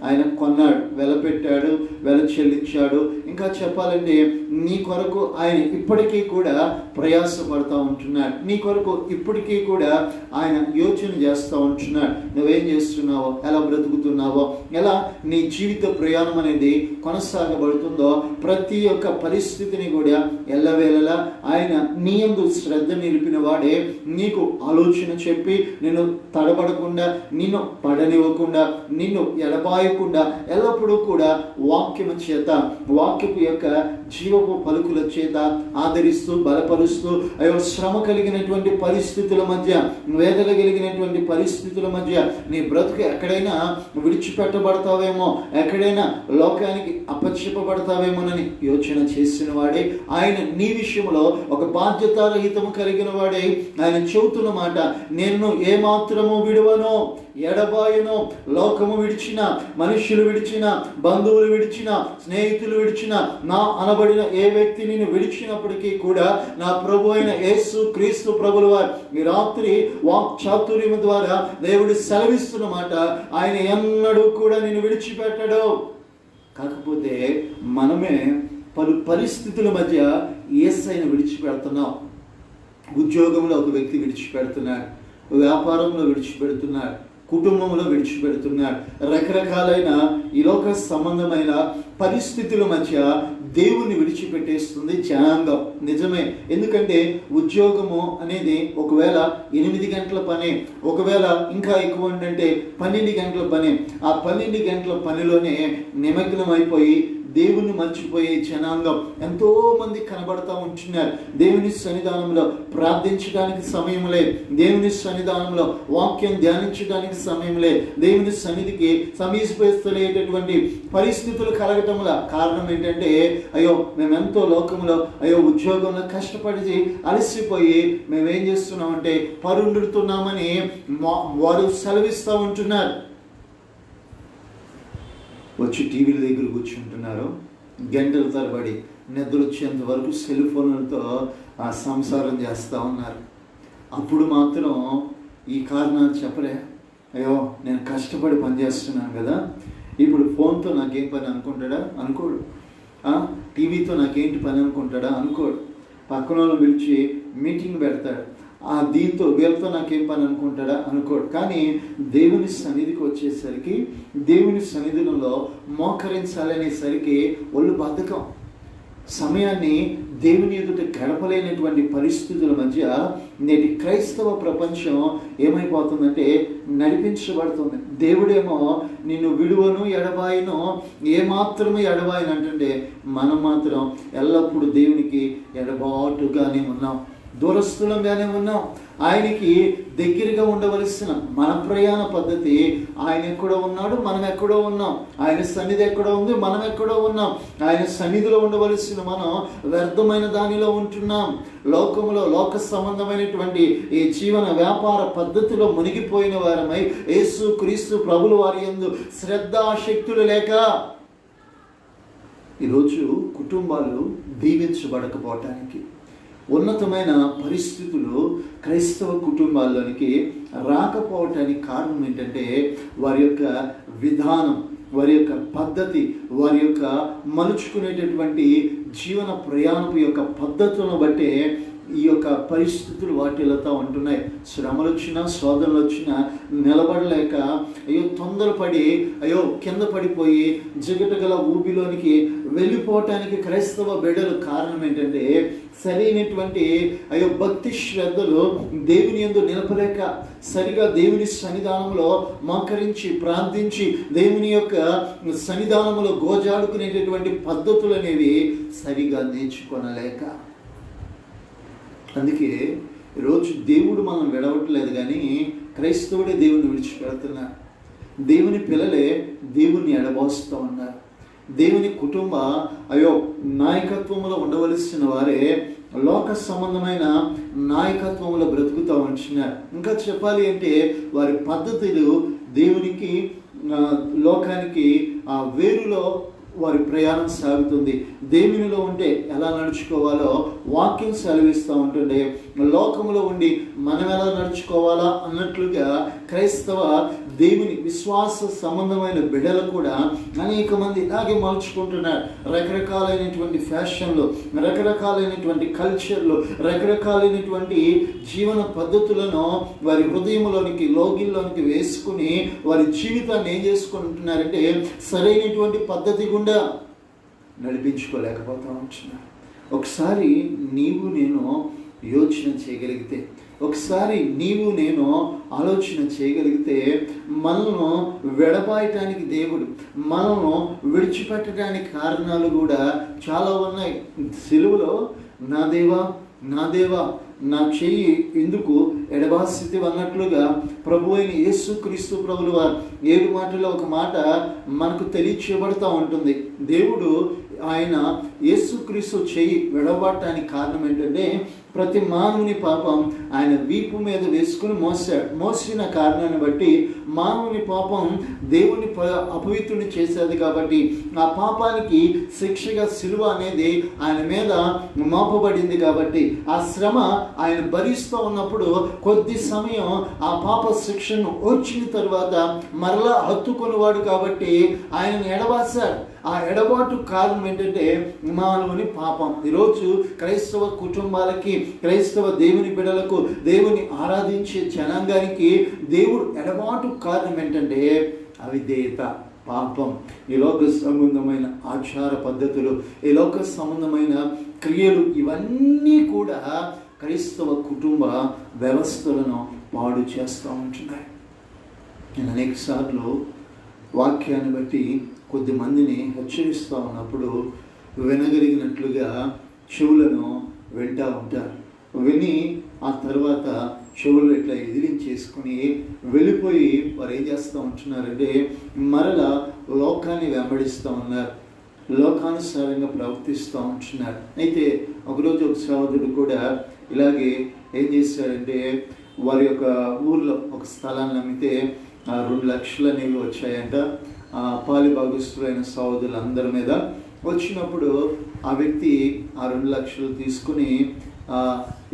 ఆయన కొన్నాడు, వెలపెట్టాడు, వెల చెల్లించాడు. ఇంకా చెప్పాలంటే నీ కొరకు ఆయన ఇప్పటికీ కూడా ప్రయాసపడతా ఉంటున్నాడు, నీ కొరకు ఇప్పటికీ కూడా ఆయన యోచన చేస్తూ ఉంటున్నాడు. నువ్వేం చేస్తున్నావో, ఎలా బ్రతుకుతున్నావో, ఎలా నీ జీవిత ప్రయాణం అనేది కొనసాగబడుతుందో, ప్రతి ఒక్క పరిస్థితిని కూడా ఎల్లవేళలా ఆయన నీ యందు శ్రద్ధ నిలిపిన వాడే నీకు ఆలోచన చెప్పి నిన్ను తడబడకుండా, నిన్ను పడనివ్వకుండా, నిన్ను ఎడబాయకుండా ఎల్లప్పుడూ కూడా వాక్యము చేత, వాక్యపు యొక్క జీవపు పలుకుల చేత ఆదరిస్తూ బలపరుస్తూ, అయ్యో శ్రమ కలిగినటువంటి పరిస్థితుల మధ్య, వేదన కలిగినటువంటి పరిస్థితుల మధ్య నీ బ్రతుకు ఎక్కడైనా విడిచిపెట్టబడతావేమో, ఎక్కడైనా లోకానికి అప్పచెప్పబడతావేమోనని యోచన చేసిన వాడే ఆయన నీ విషయంలో ఒక బాధ్యతారహితము కలిగిన వాడే ఆయన చెబుతున్న మాట, నేను ఏమాత్రము విడువను ఎడబాయను. లోకము విడిచిన, మనుష్యులు విడిచిన, బంధువులు విడిచిన, స్నేహితులు విడిచిన, నా అనబడిన ఏ వ్యక్తి నిన్ను విడిచినప్పటికీ కూడా నా ప్రభు అయిన యేసు క్రీస్తు ప్రభుల వారు ఈ రాత్రి వాక్చాతుర్యం ద్వారా దేవుడు సెలవిస్తున్న మాట, ఆయన ఎన్నడూ కూడా నిన్ను విడిచిపెట్టడు. కాకపోతే మనమే పలు పరిస్థితుల మధ్య యేసయ్యను విడిచిపెడుతున్నాం. ఉద్యోగంలో ఒక వ్యక్తి విడిచిపెడుతున్నాడు, వ్యాపారంలో విడిచిపెడుతున్నాడు, కుటుంబంలో విడిచిపెడుతున్నాడు. రకరకాలైన ఈ లోక సంబంధమైన పరిస్థితుల మధ్య దేవుని విడిచిపెట్టేస్తుంది జనాంగం. నిజమే, ఎందుకంటే ఉద్యోగము అనేది ఒకవేళ 8 గంటల పని, ఒకవేళ ఇంకా ఎక్కువ అంటే 12 గంటల పని. ఆ 12 గంటల పనిలోనే నిమగ్నం అయిపోయి దేవుని మర్చిపోయే జనాంగం ఎంతో మంది కనబడతా ఉంటున్నారు. దేవుని సన్నిధానంలో ప్రార్థించడానికి సమయం లేదు, దేవుని సన్నిధానంలో వాక్యం ధ్యానించడానికి సమయం లేదు, దేవుని సన్నిధికి సమీపేస్తలేటటువంటి పరిస్థితులు కలగటంలా కారణం ఏంటంటే, అయ్యో మేమెంతో లోకంలో, అయ్యో ఉద్యోగంలో కష్టపడి అలసిపోయి మేమేం చేస్తున్నామంటే పరుండుతున్నామని వారు సెలవిస్తూ ఉంటున్నారు. వచ్చి టీవీల దగ్గర కూర్చుంటున్నారు, గంటల తరబడి నిద్ర వచ్చేంత వరకు సెల్ ఫోన్లతో ఆ సంసారం చేస్తూ ఉన్నారు. అప్పుడు మాత్రం ఈ కారణాలు చెప్పలే, అయ్యో నేను కష్టపడి పనిచేస్తున్నాను కదా, ఇప్పుడు ఫోన్తో నాకేం పని అనుకుంటాడా? అనుకోడు. టీవీతో నాకేంటి పని అనుకుంటాడా? అనుకోడు. పక్కన వాళ్ళని పిలిచి మీటింగ్ పెడతాడు, దీంతో వీళ్ళతో నాకేం పని అనుకుంటాడా? అనుకోడు. కానీ దేవుని సన్నిధికి వచ్చేసరికి, దేవుని సన్నిధిలో మోకరించాలనేసరికి ఒళ్ళు బద్ధకం. సమయాన్ని దేవుని ఎదుట గడపలేనటువంటి పరిస్థితుల మధ్య నేటి క్రైస్తవ ప్రపంచం ఏమైపోతుందంటే నడిపించబడుతుంది. దేవుడేమో నిన్ను విడువను ఎడబాయను, ఏమాత్రమే ఎడబాయను అంటుంటే మనం మాత్రం ఎల్లప్పుడూ దేవునికి ఎడబాటుగానే ఉన్నాం, దూరస్థులంగానే ఉన్నాం. ఆయనకి దగ్గరగా ఉండవలసిన మన ప్రయాణ పద్ధతి, ఆయన ఎక్కడో ఉన్నాడు, మనం ఎక్కడో ఉన్నాం. ఆయన సన్నిధి ఎక్కడో ఉంది, మనం ఎక్కడో ఉన్నాం. ఆయన సన్నిధిలో ఉండవలసిన మనం వ్యర్థమైన దానిలో ఉంటున్నాం. లోకములో లోక సంబంధమైనటువంటి ఈ జీవన వ్యాపార పద్ధతిలో మునిగిపోయిన వారమై యేసు క్రీస్తు ప్రభుల వారి యందు శ్రద్ధాశక్తులు లేక ఈరోజు కుటుంబాలు దీవించబడకపోవటానికి, ఉన్నతమైన పరిస్థితులు క్రైస్తవ కుటుంబాల్లోనికి రాకపోవటానికి కారణం ఏంటంటే వారి యొక్క విధానం, వారి యొక్క పద్ధతి, వారి యొక్క మలుచుకునేటటువంటి జీవన ప్రయాణపు యొక్క పద్ధతులను బట్టే ఈ యొక్క పరిస్థితులు వాటిల్లుతూ ఉంటున్నాయి. శ్రమలు వచ్చినా, శోధనలు వచ్చినా నిలబడలేక తొందరపడి కింద పడిపోయి జిగటగల ఊబిలోనికి వెళ్ళిపోవటానికి క్రైస్తవ బిడ్డలు కారణం ఏంటంటే సరైనటువంటి భక్తి శ్రద్ధలు దేవుని యందు నిలపలేక, సరిగా దేవుని సన్నిధానంలో మోకరించి ప్రార్థించి దేవుని యొక్క సన్నిధానంలో గోజాడుకునేటటువంటి పద్ధతులు అనేవి సరిగా నేర్చుకొనలేక, అందుకే ఈరోజు దేవుడు మనం విడవట్లేదు కానీ క్రైస్తవుడే దేవుని విడిచిపెడుతున్నారు. దేవుని పిల్లలే దేవుని ఎడబోస్తూ ఉన్నారు. దేవుని కుటుంబ నాయకత్వంలో ఉండవలసిన వారే లోక సంబంధమైన నాయకత్వంలో బ్రతుకుతూ ఉంటున్నారు. ఇంకా చెప్పాలి అంటే వారి పద్ధతులు దేవునికి లోకానికి ఆ వేరులో వారి ప్రయాణం సాగుతుంది. దేవునిలో ఉంటే ఎలా నడుచుకోవాలో వాక్యం సెలవిస్తూ ఉంటుండే, లోకంలో ఉండి మనం ఎలా నడుచుకోవాలా అన్నట్లుగా క్రైస్తవ దేవుని విశ్వాస సంబంధమైన బిడ్డలు కూడా అనేక మంది ఇలాగే మలుచుకుంటున్నారు. రకరకాలైనటువంటి ఫ్యాషన్లు, రకరకాలైనటువంటి కల్చర్లు, రకరకాలైనటువంటి జీవన పద్ధతులను వారి హృదయంలోనికి లోగిల్లోనికి వేసుకుని వారి జీవితాన్ని ఏం చేసుకుంటున్నారంటే సరైనటువంటి పద్ధతి గుండా నడిపించుకోలేకపోతా ఉంటున్నారు. ఒకసారి నీవు నేను యోచన చేయగలిగితే, ఒకసారి నీవు నేను ఆలోచన చేయగలిగితే మనల్ని విడబాయటానికి దేవుడు, మనల్ని విడిచిపెట్టడానికి కారణాలు కూడా చాలా ఉన్నాయి. సిలువలో నా దేవా నా దేవా నా చెయ్యి ఎందుకు ఎడబాస్థితి అన్నట్లుగా ప్రభు అయిన యేసు క్రీస్తు ప్రభుల వారు 7 మాటల్లో ఒక మాట మనకు తెలియచేయబడుతూ ఉంటుంది. దేవుడు ఆయన యేసుక్రీస్తు చెయ్యి విడవటానికి కారణం ఏంటంటే ప్రతి మానవుని పాపం ఆయన వీపు మీద వేసుకుని మోసిన కారణాన్ని బట్టి మానవుని పాపం దేవుని అపవిత్రుని చేసేది కాబట్టి ఆ పాపానికి శిక్షగా సిలువ అనేది ఆయన మీద మోపబడింది కాబట్టి ఆ శ్రమ ఆయన భరిస్తూ ఉన్నప్పుడు కొద్ది సమయం ఆ పాప శిక్షను వచ్చిన తర్వాత మరలా హత్తుకొనివాడు కాబట్టి ఆయనను ఎడబాసాడు. ఆ ఎడబాటు కారణం ఏంటంటే మానవుని పాపం. ఈరోజు క్రైస్తవ కుటుంబాలకి, క్రైస్తవ దేవుని బిడ్డలకు, దేవుని ఆరాధించే జనాంగానికి దేవుడు ఎడబాటు కారణం ఏంటంటే అవిధేయత, పాపం, ఈ లోక సంబంధమైన ఆచార పద్ధతులు, ఈ లోక సంబంధమైన క్రియలు, ఇవన్నీ కూడా క్రైస్తవ కుటుంబ వ్యవస్థలను పాడు చేస్తూ ఉంటున్నాయి. నేను అనేక సార్లు వాక్యాన్ని బట్టి కొద్ది మందిని హెచ్చరిస్తూ ఉన్నప్పుడు వినగలిగినట్లుగా చెవులను వింటూ ఉంటారు. విని ఆ తర్వాత చెవులు ఇట్లా ఎదిరించేసుకుని వెళ్ళిపోయి వారు ఏం చేస్తూ ఉంటున్నారంటే మరలా లోకాన్ని వెంబడిస్తూ ఉన్నారు, లోకానుసారంగా ప్రవర్తిస్తూ ఉంటున్నారు. అయితే ఒకరోజు ఒక సహోదరుడు కూడా ఇలాగే ఏం చేశారంటే వారి యొక్క ఊర్లో ఒక స్థలాన్ని అమ్మితే 2 లక్షలు అనేవి వచ్చాయంట. పాలి భాగస్తులైన సహోదరులు అందరి మీద వచ్చినప్పుడు ఆ వ్యక్తి ఆ 2 లక్షలు తీసుకుని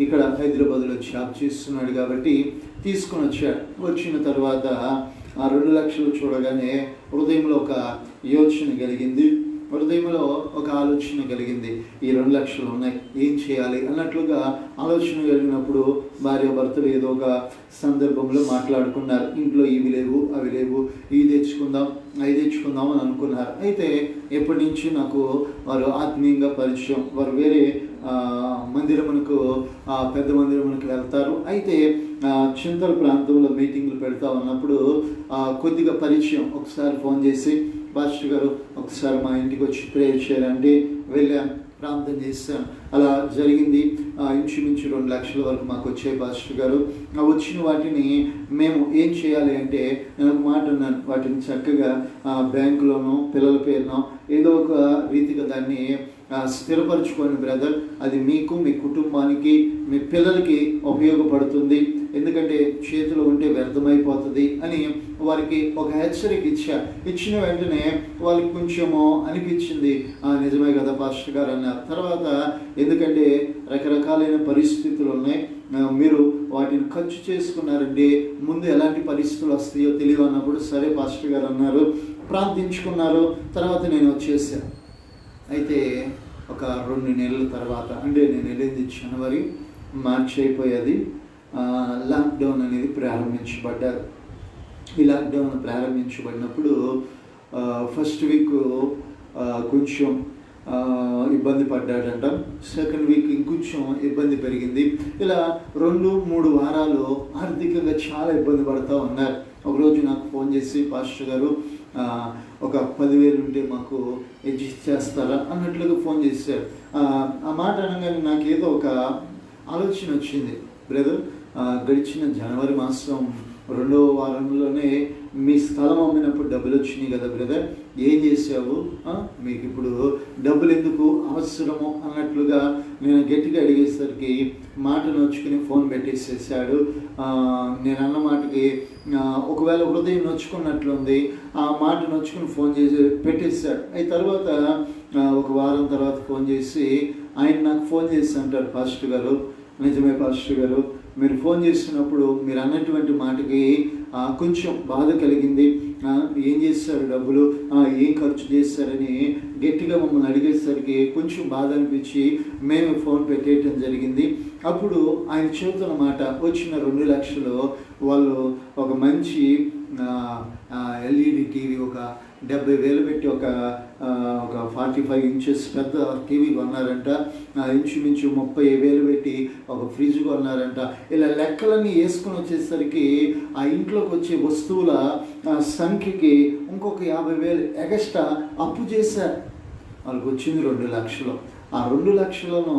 ఇక్కడ హైదరాబాద్లో జాబ్ చేస్తున్నాడు కాబట్టి తీసుకుని వచ్చాడు. వచ్చిన తర్వాత ఆ 2 లక్షలు చూడగానే హృదయంలో ఒక యోచన కలిగింది, హృదయంలో ఒక ఆలోచన కలిగింది. ఈ 2 లక్షలు ఉన్నాయి, ఏం చేయాలి అన్నట్లుగా ఆలోచన కలిగినప్పుడు భార్య భర్తలు ఏదో ఒక సందర్భంలో మాట్లాడుకున్నారు. ఇంట్లో ఇవి లేవు అవి లేవు, ఇవి తెచ్చుకుందాం అవి తెచ్చుకుందాం అని అనుకున్నారు. అయితే ఎప్పటి నుంచి నాకు వారు ఆత్మీయంగా పరిచయం. వారు వేరే మందిరమునకు, పెద్ద మందిరమునకు వెళ్తారు. అయితే చింతల ప్రాంతంలో మీటింగ్లు పెడతా ఉన్నప్పుడు కొద్దిగా పరిచయం. ఒకసారి ఫోన్ చేసి, పాస్టర్ గారు ఒకసారి మా ఇంటికి వచ్చి ప్రేయర్ చేయాలంటే వెళ్ళాను, ప్రార్థన చేశాను. అలా జరిగింది. ఇంచుమించు 2 లక్షల వరకు మాకు వచ్చాయి పాస్టర్ గారు. వచ్చిన వాటిని మేము ఏం చేయాలి అంటే, నేను ఒక మాట అన్నాను, వాటిని చక్కగా బ్యాంకులోనో పిల్లల పేరునో ఏదో ఒక రీతిగా దాన్ని స్థిరపరచుకోండి బ్రదర్, అది మీకు, మీ కుటుంబానికి, మీ పిల్లలకి ఉపయోగపడుతుంది, ఎందుకంటే చేతిలో ఉంటే వ్యర్థమైపోతుంది అని వారికి ఒక హెచ్చరిక ఇచ్చిన వెంటనే వాళ్ళకి కొంచెము అనిపించింది, నిజమే కదా పాస్టర్ గారు అన్నారు. తర్వాత ఎందుకంటే రకరకాలైన పరిస్థితులు ఉన్నాయి, మీరు వాటిని ఖర్చు చేసుకున్నారంటే ముందు ఎలాంటి పరిస్థితులు వస్తాయో తెలియదు అన్నప్పుడు, సరే పాస్టర్ గారు అన్నారు, ప్రార్థించుకున్నారు. తర్వాత నేను వచ్చేసాను. అయితే ఒక 2 నెలల తర్వాత, అంటే నేను వెళ్ళింది జనవరి, మార్చి అయిపోయేది, లాక్డౌన్ అనేది ప్రారంభించబడ్డారు. ఈ లాక్డౌన్ ప్రారంభించబడినప్పుడు ఫస్ట్ వీక్ కొంచెం ఇబ్బంది పడ్డాడంట, సెకండ్ వీక్ ఇంకొంచెం ఇబ్బంది పెరిగింది. ఇలా 2-3 వారాలు ఆర్థికంగా చాలా ఇబ్బంది పడుతూ ఉన్నారు. ఒకరోజు నాకు ఫోన్ చేసి, పాస్టర్ గారు ఒక 10,000 ఉంటే మాకు అడ్జస్ట్ చేస్తారా అన్నట్లుగా ఫోన్ చేశారు. ఆ మాట అనగానే నాకు ఏదో ఒక ఆలోచన వచ్చింది. బ్రదర్, గడిచిన జనవరి మాసం 2వ వారంలోనే మీ స్థలం అమ్మినప్పుడు డబ్బులు వచ్చినాయి కదా బ్రదర్, ఏం చేసావు, మీకు ఇప్పుడు డబ్బులు ఎందుకు అవసరము అన్నట్లుగా నేను గట్టిగా అడిగేసరికి మాట నొచ్చుకుని ఫోన్ పెట్టేసేసాడు. నేను అన్న మాటకి ఒకవేళ హృదయం నొచ్చుకున్నట్లుంది, ఆ మాట నొచ్చుకుని ఫోన్ చేసి పెట్టేశాడు. అయిన తర్వాత ఒక వారం తర్వాత ఫోన్ చేసి ఆయన నాకు ఫోన్ చేసి అంటారు, పాస్టర్ గారు, నిజమే పాస్టర్ గారు, మీరు ఫోన్ చేసినప్పుడు మీరు అన్నటువంటి మాటకి కొంచెం బాధ కలిగింది, ఏం చేస్తారు డబ్బులు, ఏం ఖర్చు చేస్తారని గట్టిగా మమ్మల్ని అడిగేసరికి కొంచెం బాధ అనిపించి మేము ఫోన్ పెట్టేయటం జరిగింది. అప్పుడు ఆయన చెబుతున్న మాట, వచ్చిన 2 లక్షలు వాళ్ళు ఒక మంచి ఎల్ఈడి టీవీ, ఒక 70,000 పెట్టి ఒక 45 ఇంచెస్ పెద్ద టీవీ కొన్నారంట, ఇంచుమించు 30,000 పెట్టి ఒక ఫ్రిడ్జ్ కొన్నారంట. ఇలా లెక్కలన్నీ వేసుకొని వచ్చేసరికి ఆ ఇంట్లోకి వచ్చే వస్తువుల సంఖ్యకి ఇంకొక 50,000 ఎగస్ట్రా అప్పు చేశారు. వాళ్ళకి వచ్చింది 2 లక్షలు. ఆ 2 లక్షలను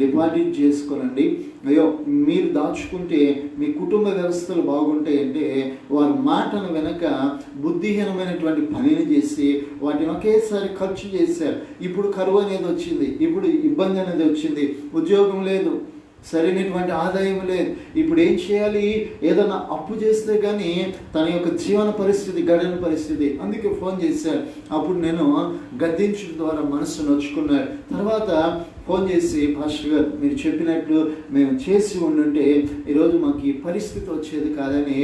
డిపాజిట్ చేసుకోనండి. అయ్యో, మీరు దాచుకుంటే మీ కుటుంబ వ్యవస్థలు బాగుంటాయంటే వారి మాటను వెనక బుద్ధిహీనమైనటువంటి పనిని చేసి వాటిని ఒకేసారి ఖర్చు చేశారు. ఇప్పుడు కరువు అనేది వచ్చింది, ఇప్పుడు ఇబ్బంది అనేది వచ్చింది, ఉద్యోగం లేదు, సరైనటువంటి ఆదాయం లేదు, ఇప్పుడు ఏం చేయాలి, ఏదైనా అప్పు చేస్తే కానీ తన యొక్క జీవన పరిస్థితి గడని పరిస్థితి. అందుకే ఫోన్ చేశారు. అప్పుడు నేను గద్దించడం ద్వారా మనసు నొచ్చుకున్నారు. తర్వాత ఫోన్ చేసి, పాస్టర్ గారు మీరు చెప్పినట్లు మేము చేసి ఉండుంటే ఈరోజు మాకు ఈ పరిస్థితి వచ్చేది కాదని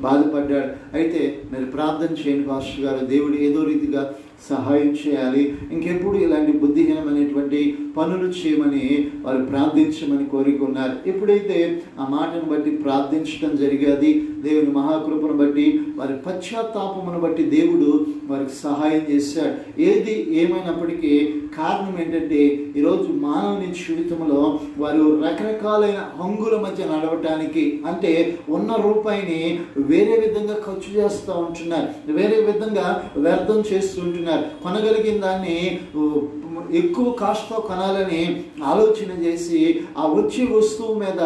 బాధపడ్డాడు. అయితే మీరు ప్రార్థన చేయండి పాస్టర్ గారు, దేవుడు ఏదో రీతిగా సహాయం చేయాలి, ఇంకెప్పుడు ఇలాంటి బుద్ధిహీనమైనటువంటి పనులు చేయమని వారు ప్రార్థించమని కోరుకున్నారు. ఎప్పుడైతే ఆ మాటను బట్టి ప్రార్థించడం జరిగేది, దేవుని మహాకృపను బట్టి వారి పశ్చాత్తాపమును బట్టి దేవుడు వారికి సహాయం చేశాడు. ఏది ఏమైనప్పటికీ కారణం ఏంటంటే, ఈరోజు మానవుని జీవితంలో వారు రకరకాలైన హంగుల మధ్య నడవటానికి, అంటే ఉన్న రూపాయిని వేరే విధంగా ఖర్చు చేస్తూ ఉంటున్నారు, వేరే విధంగా వ్యర్థం చేస్తుంటున్నారు. కొనగలిగిన దాన్ని ఎక్కువ కాస్ట్తో కొనాలని ఆలోచన చేసి ఆ వచ్చే వస్తువు మీద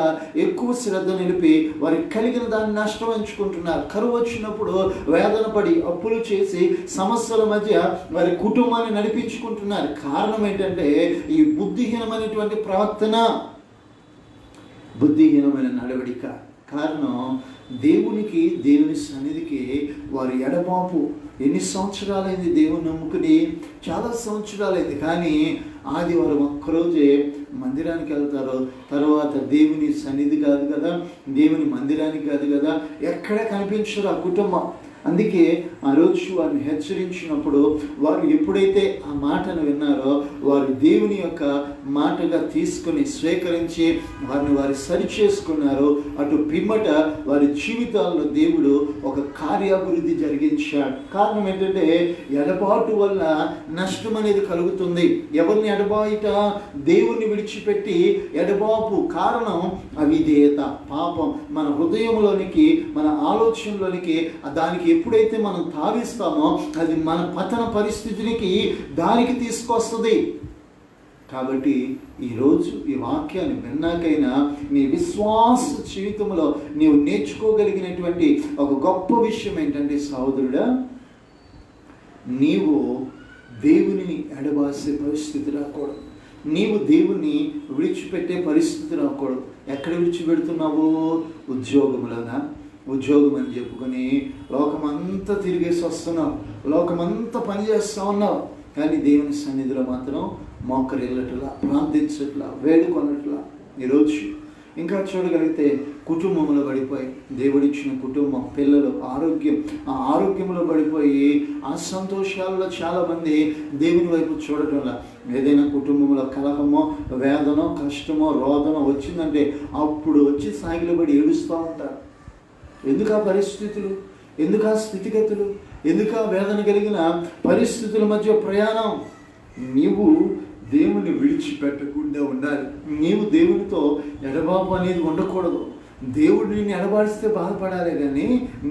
ఎక్కువ శ్రద్ధ నిలిపి వారికి కలిగిన దాన్ని నష్టం ఎంచుకుంటున్నారు. కరువు వచ్చినప్పుడు వేదన పడి అప్పులు చేసి సమస్యల మధ్య వారి కుటుంబాన్ని నడిపించుకుంటున్నారు. కారణం ఏంటంటే ఈ బుద్ధిహీనమైనటువంటి ప్రవర్తన, బుద్ధిహీనమైన నడవడిక. కారణం దేవునికి, దేవుని సన్నిధికి వారి ఎడబాపు. ఎన్ని సంవత్సరాలైంది దేవుని నమ్ముకుని, చాలా సంవత్సరాలైంది. కానీ ఆదివారం ఒక్కరోజే మందిరానికి వెళ్తారో, తర్వాత దేవుని సన్నిధి కాదు కదా, దేవుని మందిరానికి కాదు కదా, ఎక్కడ కనిపించరు ఆ కుటుంబం. అందుకే ఆ రోజు వారిని హెచ్చరించినప్పుడు వారు ఎప్పుడైతే ఆ మాటను విన్నారో వారు దేవుని యొక్క మాటగా తీసుకుని స్వీకరించి వారు సరి చేసుకున్నారు. అటు పిమ్మట వారి జీవితాల్లో దేవుడు ఒక కార్యాభివృద్ధి జరిగించాడు. కారణం ఏంటంటే ఎడబాటు వల్ల నష్టం అనేది కలుగుతుంది. ఎవరిని ఎడబాయిట? దేవుణ్ణి విడిచిపెట్టి ఎడబాపు. కారణం అవిధేయత, పాపం మన హృదయంలోనికి, మన ఆలోచనలోనికి దానికి ఎప్పుడైతే మనం తావిస్తామో అది మన పతన పరిస్థితులకి దానికి తీసుకొస్తుంది. కాబట్టి ఈరోజు ఈ వాక్యాన్ని విన్నాకైనా నీ విశ్వాస జీవితంలో నీవు నేర్చుకోగలిగినటువంటి ఒక గొప్ప విషయం ఏంటంటే సహోదరుడా, నీవు దేవునిని ఎడబాసే పరిస్థితి రాకూడదు. నీవు దేవుని విడిచిపెట్టే పరిస్థితి రాకూడదు. ఎక్కడ విడిచిపెడుతున్నావు? ఉద్యోగంలోనా? ఉద్యోగం అని చెప్పుకొని లోకమంతా తిరిగేసి వస్తున్నావు, లోకమంతా పనిచేస్తూ ఉన్నావు, కానీ దేవుని సన్నిధిలో మాత్రం మోకరిల్లట్లా, ప్రార్థించట్లా, వేడుకొనట్లా. ఈరోజు ఇంకా చూడగలిగితే కుటుంబంలో పడిపోయి, దేవుడిచ్చిన కుటుంబం, పిల్లలు, ఆరోగ్యం, ఆ ఆరోగ్యంలో పడిపోయి ఆ సంతోషాల్లో చాలామంది దేవుని వైపు చూడటంలా. ఏదైనా కుటుంబంలో కలహమో, వేదనో, కష్టమో, రోదనో వచ్చిందంటే అప్పుడు వచ్చి సాగిలబడి ఏడుస్తూ ఉంటారు. ఎందుకు ఆ పరిస్థితులు? ఎందుకు ఆ స్థితిగతులు? ఎందుకు ఆ వేదన కలిగిన పరిస్థితుల మధ్య ప్రయాణం? నీవు దేవుని విడిచిపెట్టకుండా ఉండాలి. నీవు దేవునితో ఎడబాపు అనేది ఉండకూడదు. దేవుడు నిన్ను ఎడబాడిస్తే బాధపడాలి, కానీ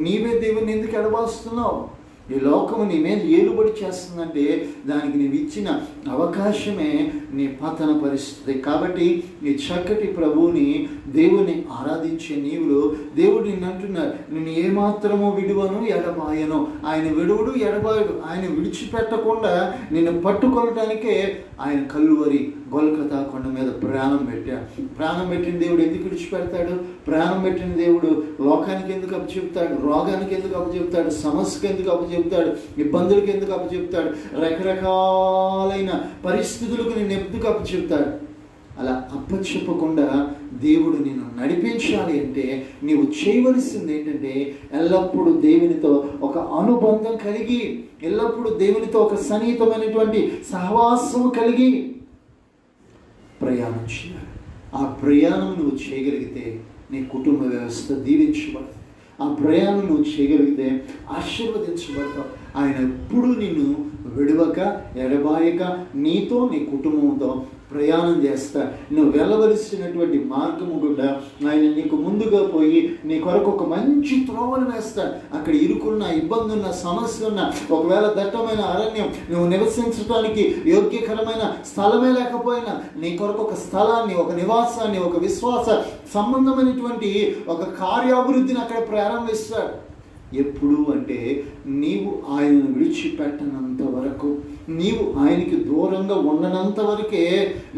నీవే దేవుని ఎందుకు ఎడబాస్తున్నావు? ఈ లోకము నీ మీద ఏలుబడి చేస్తుందంటే దానికి నీవు ఇచ్చిన అవకాశమే నీ పతన పరిస్థితి. కాబట్టి ఈ చక్కటి ప్రభువుని, దేవుని ఆరాధించే నీవులు, దేవుడు నిన్ను అంటున్నాడు, నిన్ను ఏమాత్రమో విడువను, ఎడబాయను. ఆయన విడువుడు, ఎడబాయుడు. ఆయన విడిచిపెట్టకుండా నిన్ను పట్టుకొనటానికే ఆయన కల్వరి గొల్కతా కొండ మీద ప్రాణం పెట్టాడు. ప్రాణం పెట్టిన దేవుడు ఎందుకు విడిచిపెడతాడు? ప్రాణం పెట్టిన దేవుడు లోకానికి ఎందుకు అప్పచెప్తాడు? రోగానికి ఎందుకు అప్పచెప్తాడు? సమస్యకి ఎందుకు అప్పచెప్తాడు? ఇబ్బందులకు ఎందుకు అప్పచెప్తాడు? రకరకాలైన పరిస్థితులకు నేను ఎందుకు అప్పచెప్తాడు? అలా అప్పచెప్పకుండా దేవుడు నిన్ను నడిపించాలి అంటే నీవు చేయవలసింది ఏంటంటే ఎల్లప్పుడూ దేవునితో ఒక అనుబంధం కలిగి, ఎల్లప్పుడూ దేవునితో ఒక సన్నిహితమైనటువంటి సహవాసం కలిగి ప్రయాణం చేయాలి. ఆ ప్రయాణం నువ్వు చేయగలిగితే నీ కుటుంబ వ్యవస్థ దీవించబడుతుంది. ఆ ప్రయాణం నువ్వు చేయగలిగితే ఆశీర్వదించబడతావు. ఆయన ఎప్పుడూ నిన్ను విడవక, ఎడబాయక నీతో, నీ కుటుంబంతో ప్రయాణం చేస్తా. నువ్వు వెళ్ళవలసినటువంటి మార్గము గుండా ఆయన నీకు ముందుగా పోయి నీ కొరకు ఒక మంచి త్రోవలు వేస్తాడు. అక్కడ ఇరుకున్న, ఇబ్బంది ఉన్న, సమస్య ఉన్న, ఒకవేళ దట్టమైన అరణ్యం, నువ్వు నివసించడానికి యోగ్యకరమైన స్థలమే లేకపోయినా నీ కొరకు ఒక స్థలాన్ని, ఒక నివాసాన్ని, ఒక విశ్వాస సంబంధమైనటువంటి ఒక కార్యాభివృద్ధిని అక్కడ ప్రారంభిస్తాడు. ఎప్పుడు అంటే నీవు ఆయనను విడిచిపెట్టనంత వరకు, నీవు ఆయనకి దూరంగా ఉండనంత వరకే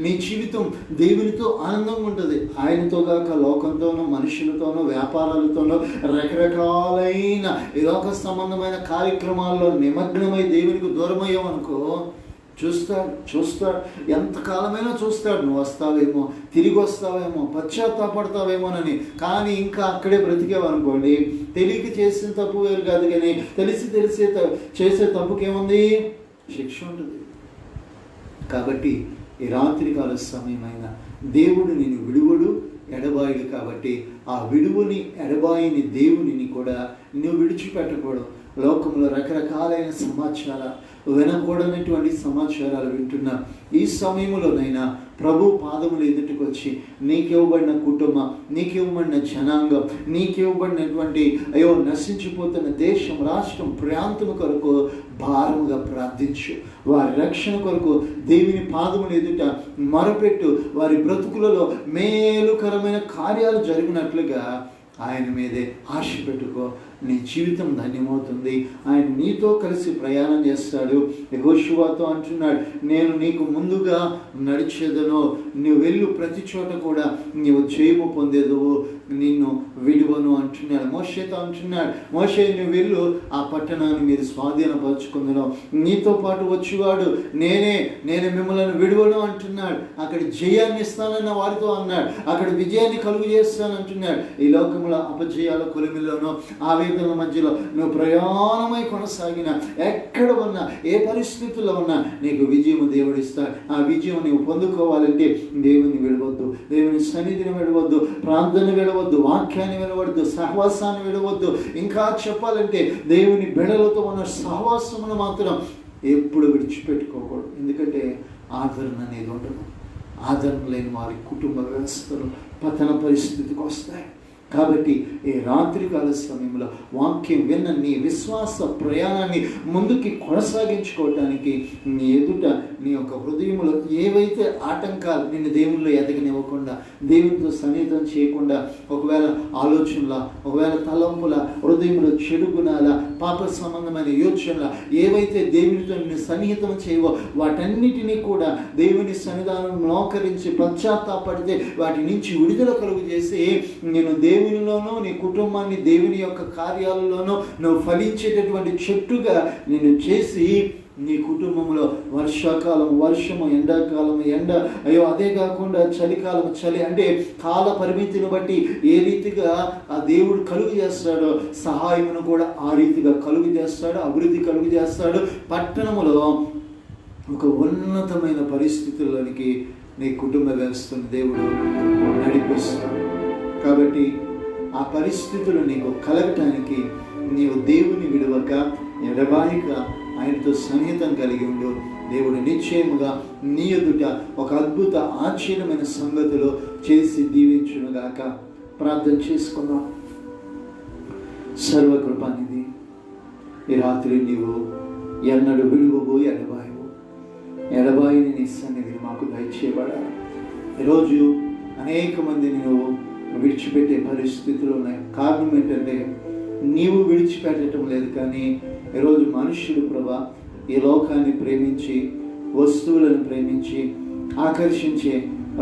నీ జీవితం దేవునితో ఆనందంగా ఉంటుంది. ఆయనతో కాక లోకంతోనో, మనుషులతోనో, వ్యాపారాలతోనో, రకరకాలైన ఈ లోక సంబంధమైన కార్యక్రమాల్లో నిమగ్నమై దేవునికి దూరమయ్యామనుకో, చూస్తాడు ఎంతకాలమైనా చూస్తాడు. నువ్వు వస్తావేమో, తిరిగి వస్తావేమో, పశ్చాత్తాపడతావేమోనని. కానీ ఇంకా అక్కడే బ్రతికేవనుకోండి, తెలియక చేసిన తప్పు వేరు కాదు, కానీ తెలిసి చేసే తప్పుకేముంది? శిక్ష ఉంటుంది. కాబట్టి ఈ రాత్రికాల సమయమైన దేవుడు నిన్ను విడువడు, ఎడబాయుడు. కాబట్టి ఆ విడువుని, ఎడబాయిని దేవునిని కూడా నువ్వు విడిచిపెట్టకూడదు. లోకంలో రకరకాలైన సమాచారాలు, వినకూడనటువంటి సమాచారాలు వింటున్నా ఈ సమయంలోనైనా ప్రభు పాదములు ఎదుటికి వచ్చి నీకివ్వబడిన కుటుంబం, నీకివ్వబడిన జనాంగం, నీకివ్వబడినటువంటి నశించిపోతున్న దేశం, రాష్ట్రం, ప్రాంతం కొరకు భారముగా ప్రార్థించు. వారి రక్షణ కొరకు దేవుని పాదములు ఎదుట మొరపెట్టు. వారి బ్రతుకులలో మేలుకరమైన కార్యాలు జరిగినట్లుగా ఆయన మీదే ఆశ పెట్టుకో. నీ జీవితం ధన్యమవుతుంది. ఆయన నీతో కలిసి ప్రయాణం చేస్తాడు. యెహోషువతో అంటున్నాడు, నేను నీకు ముందుగా నడిచేదను, నువ్వు వెళ్ళు ప్రతి చోట కూడా నీవు జయము పొందేదువు, నిన్ను విడువను అంటున్నాడు. మోషేతో అంటున్నాడు, మోషే నువ్వు వెళ్ళు, ఆ పట్టణాన్ని మీరు స్వాధీనపరచుకుందును, నీతో పాటు వచ్చేవాడు నేను మిమ్మల్ని విడువను అంటున్నాడు. అక్కడ జయాన్ని ఇస్తానన్న వారితో అన్నాడు, అక్కడ విజయాన్ని కలుగు చేస్తాను అంటున్నాడు. ఈ లోకంలో అపజయాల కొలిమిలోనో ఆవేదనల మధ్యలో నువ్వు ప్రయాణమై కొనసాగిన, ఎక్కడ ఉన్నా, ఏ పరిస్థితుల్లో ఉన్నా నీకు విజయం దేవుడు ఇస్తాడు. ఆ విజయం నువ్వు పొందుకోవాలంటే దేవుని విడవద్దు, దేవుని సన్నిధిని విడవద్దు, ప్రార్థన విడవద్దు, వాక్యాన్ని విడవద్దు, సహవాసాన్ని విడవద్దు. ఇంకా చెప్పాలంటే దేవుని బిడ్డలతో ఉన్న సహవాసమును మాత్రం ఎప్పుడు విడిచిపెట్టుకోకూడదు. ఎందుకంటే ఆదరణ అనేది ఉండదు. ఆదరణ లేని వారి కుటుంబ వ్యవస్థలు పతన పరిస్థితికి వస్తాయి. కాబట్టి ఈ రాత్రికాల సమయంలో వాక్యం విన్న నీ విశ్వాస ప్రయాణాన్ని ముందుకి కొనసాగించుకోవటానికి నీ ఎదుట నీ యొక్క హృదయంలో ఏవైతే ఆటంకాలు నిన్ను దేవుల్లో ఎదగనివ్వకుండా, దేవునితో సన్నిహితం చేయకుండా, ఒకవేళ ఆలోచనల, ఒకవేళ తలంపుల, హృదయంలో చెడు గుణాల, పాప సంబంధమైన యోచనల ఏవైతే దేవునితో నిన్ను సన్నిహితం చేయవో వాటన్నిటినీ కూడా దేవుని సన్నిధానం మోకరించి పశ్చాత్తాపడితే వాటి నుంచి విడుదల కలుగు చేసి నేను దేవునిలోనూ నీ కుటుంబాన్ని దేవుని యొక్క కార్యాలలోనూ నువ్వు ఫలించేటటువంటి చెట్టుగా నేను చేసి నీ కుటుంబంలో వర్షాకాలం వర్షము, ఎండాకాలం ఎండ, అదే కాకుండా చలికాలం చలి, అంటే కాల పరిమితిని బట్టి ఏ రీతిగా ఆ దేవుడు కలుగు చేస్తాడో సహాయమును కూడా ఆ రీతిగా కలుగు చేస్తాడు, అభివృద్ధి కలుగు చేస్తాడు. పట్టణములో ఒక ఉన్నతమైన పరిస్థితుల్లోనికి నీ కుటుంబ వ్యవస్థను దేవుడు నడిపిస్తాడు. కాబట్టి ఆ పరిస్థితులు నీకు కలగటానికి నీవు దేవుని విడవక, ఎడబాయిక ఆయనతో సన్నిహితం కలిగి ఉండు. దేవుడు నిశ్చయముగా నీ ఎదుట ఒక అద్భుత ఆశ్చర్యమైన సంగతులు చేసి దీవించునుగాక. ప్రార్థన చేసుకుందాం. సర్వకృపానిధి, ఈ రాత్రి నీవు ఎన్నడు విడువవు, ఎడబాయిని నీ సన్నిధిని మాకు దయచేయబడాలి. ఈరోజు అనేక మందిని నువ్వు విడిచిపెట్టే పరిస్థితులు ఉన్నాయి. కారణం ఏంటంటే నీవు విడిచిపెట్టడం లేదు, కానీ ఈరోజు మనుష్యులు ప్రభా ఈ లోకాన్ని ప్రేమించి, వస్తువులను ప్రేమించి, ఆకర్షించే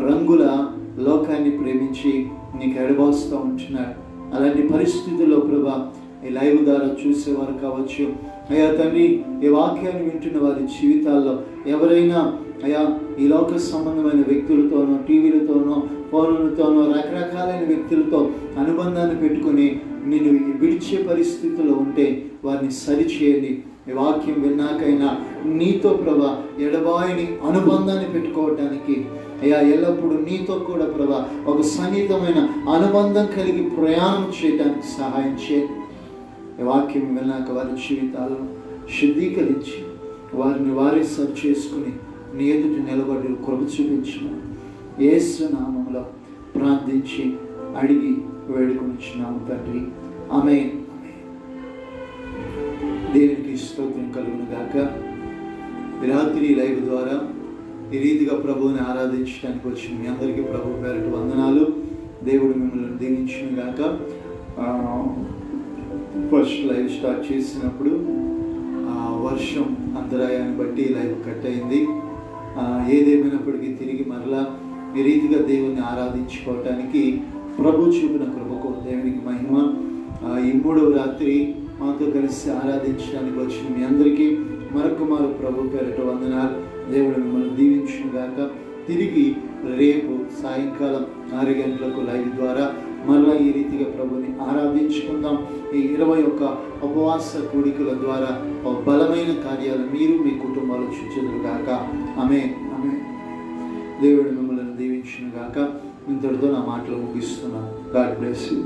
రంగుల లోకాన్ని ప్రేమించి నీకు ఎడబాస్తూ ఉంటున్నాడు. అలాంటి పరిస్థితుల్లో ప్రభా ఈ లైవ్ ద్వారా చూసేవారు కావచ్చు, అయ్యా తండ్రి ఈ వాక్యాన్ని వింటున్న వారి జీవితాల్లో ఎవరైనా అయ్యా ఈ లోక సంబంధమైన వ్యక్తులతోనో, టీవీలతోనో, ఫోన్లతోనో, రకరకాలైన వ్యక్తులతో అనుబంధాన్ని పెట్టుకొని నేను విడిచే పరిస్థితుల్లో ఉంటే వారిని సరిచేయండి. ఈ వాక్యం విన్నాకైనా నీతో ప్రభా ఎడబాయిని అనుబంధాన్ని పెట్టుకోవటానికి, అయ్యా ఎల్లప్పుడూ నీతో కూడా ప్రభా ఒక సన్నిహితమైన అనుబంధం కలిగి ప్రయాణం చేయడానికి సహాయం చేయండి. ఈ వాక్యం విన్నాక వారి జీవితాలను శుద్ధీకరించి వారిని వారే సరి చేసుకుని నీ ఎదుటి నిలబడి కృప చూపించిన యేసు నామములో ప్రార్థించి అడిగి వేడుకొనిచున్నాము తండ్రి. ఆమేన్. దేవునికి స్తోత్రం కలుగును గాక. రాత్రి లైవ్ ద్వారా ఈ రీతిగా ప్రభువుని ఆరాధించడానికి వచ్చిన మీ అందరికీ ప్రభు పేరిట వందనాలు. దేవుడు మిమ్మల్ని దీవించును గాక. ఫస్ట్ లైవ్ స్టార్ట్ చేసినప్పుడు వర్షం అంతరాయాన్ని బట్టి లైవ్ కట్ అయింది. ఏదేమైనప్పటికీ తిరిగి మరలా ఈ రీతిగా దేవుణ్ణి ఆరాధించుకోవటానికి ప్రభు చూపిన కృపకు దేవునికి మహిమ. ఈ 3వ రాత్రి మాతో కలిసి ఆరాధించడానికి వచ్చిన మీ అందరికీ మరొకమారు ప్రభు పేరిట వందనాలు. దేవుడు మిమ్మల్ని దీవించును గాక. తిరిగి రేపు సాయంకాలం 6 గంటలకు లైవ్ ద్వారా మరలా ఈ రీతిగా ప్రభుని ఆరాధించుకుందాం. ఈ 21 ఉపవాస కూడికల ద్వారా ఒక బలమైన కార్యాలు మీరు మీ కుటుంబాలు చూచెదరు గాక. ఆమేన్. ఆమేన్. దేవుడు మిమ్మల్ని దీవించును గాక. ఇంతటితో నా మాటలు ముగిస్తున్నాను. God bless you.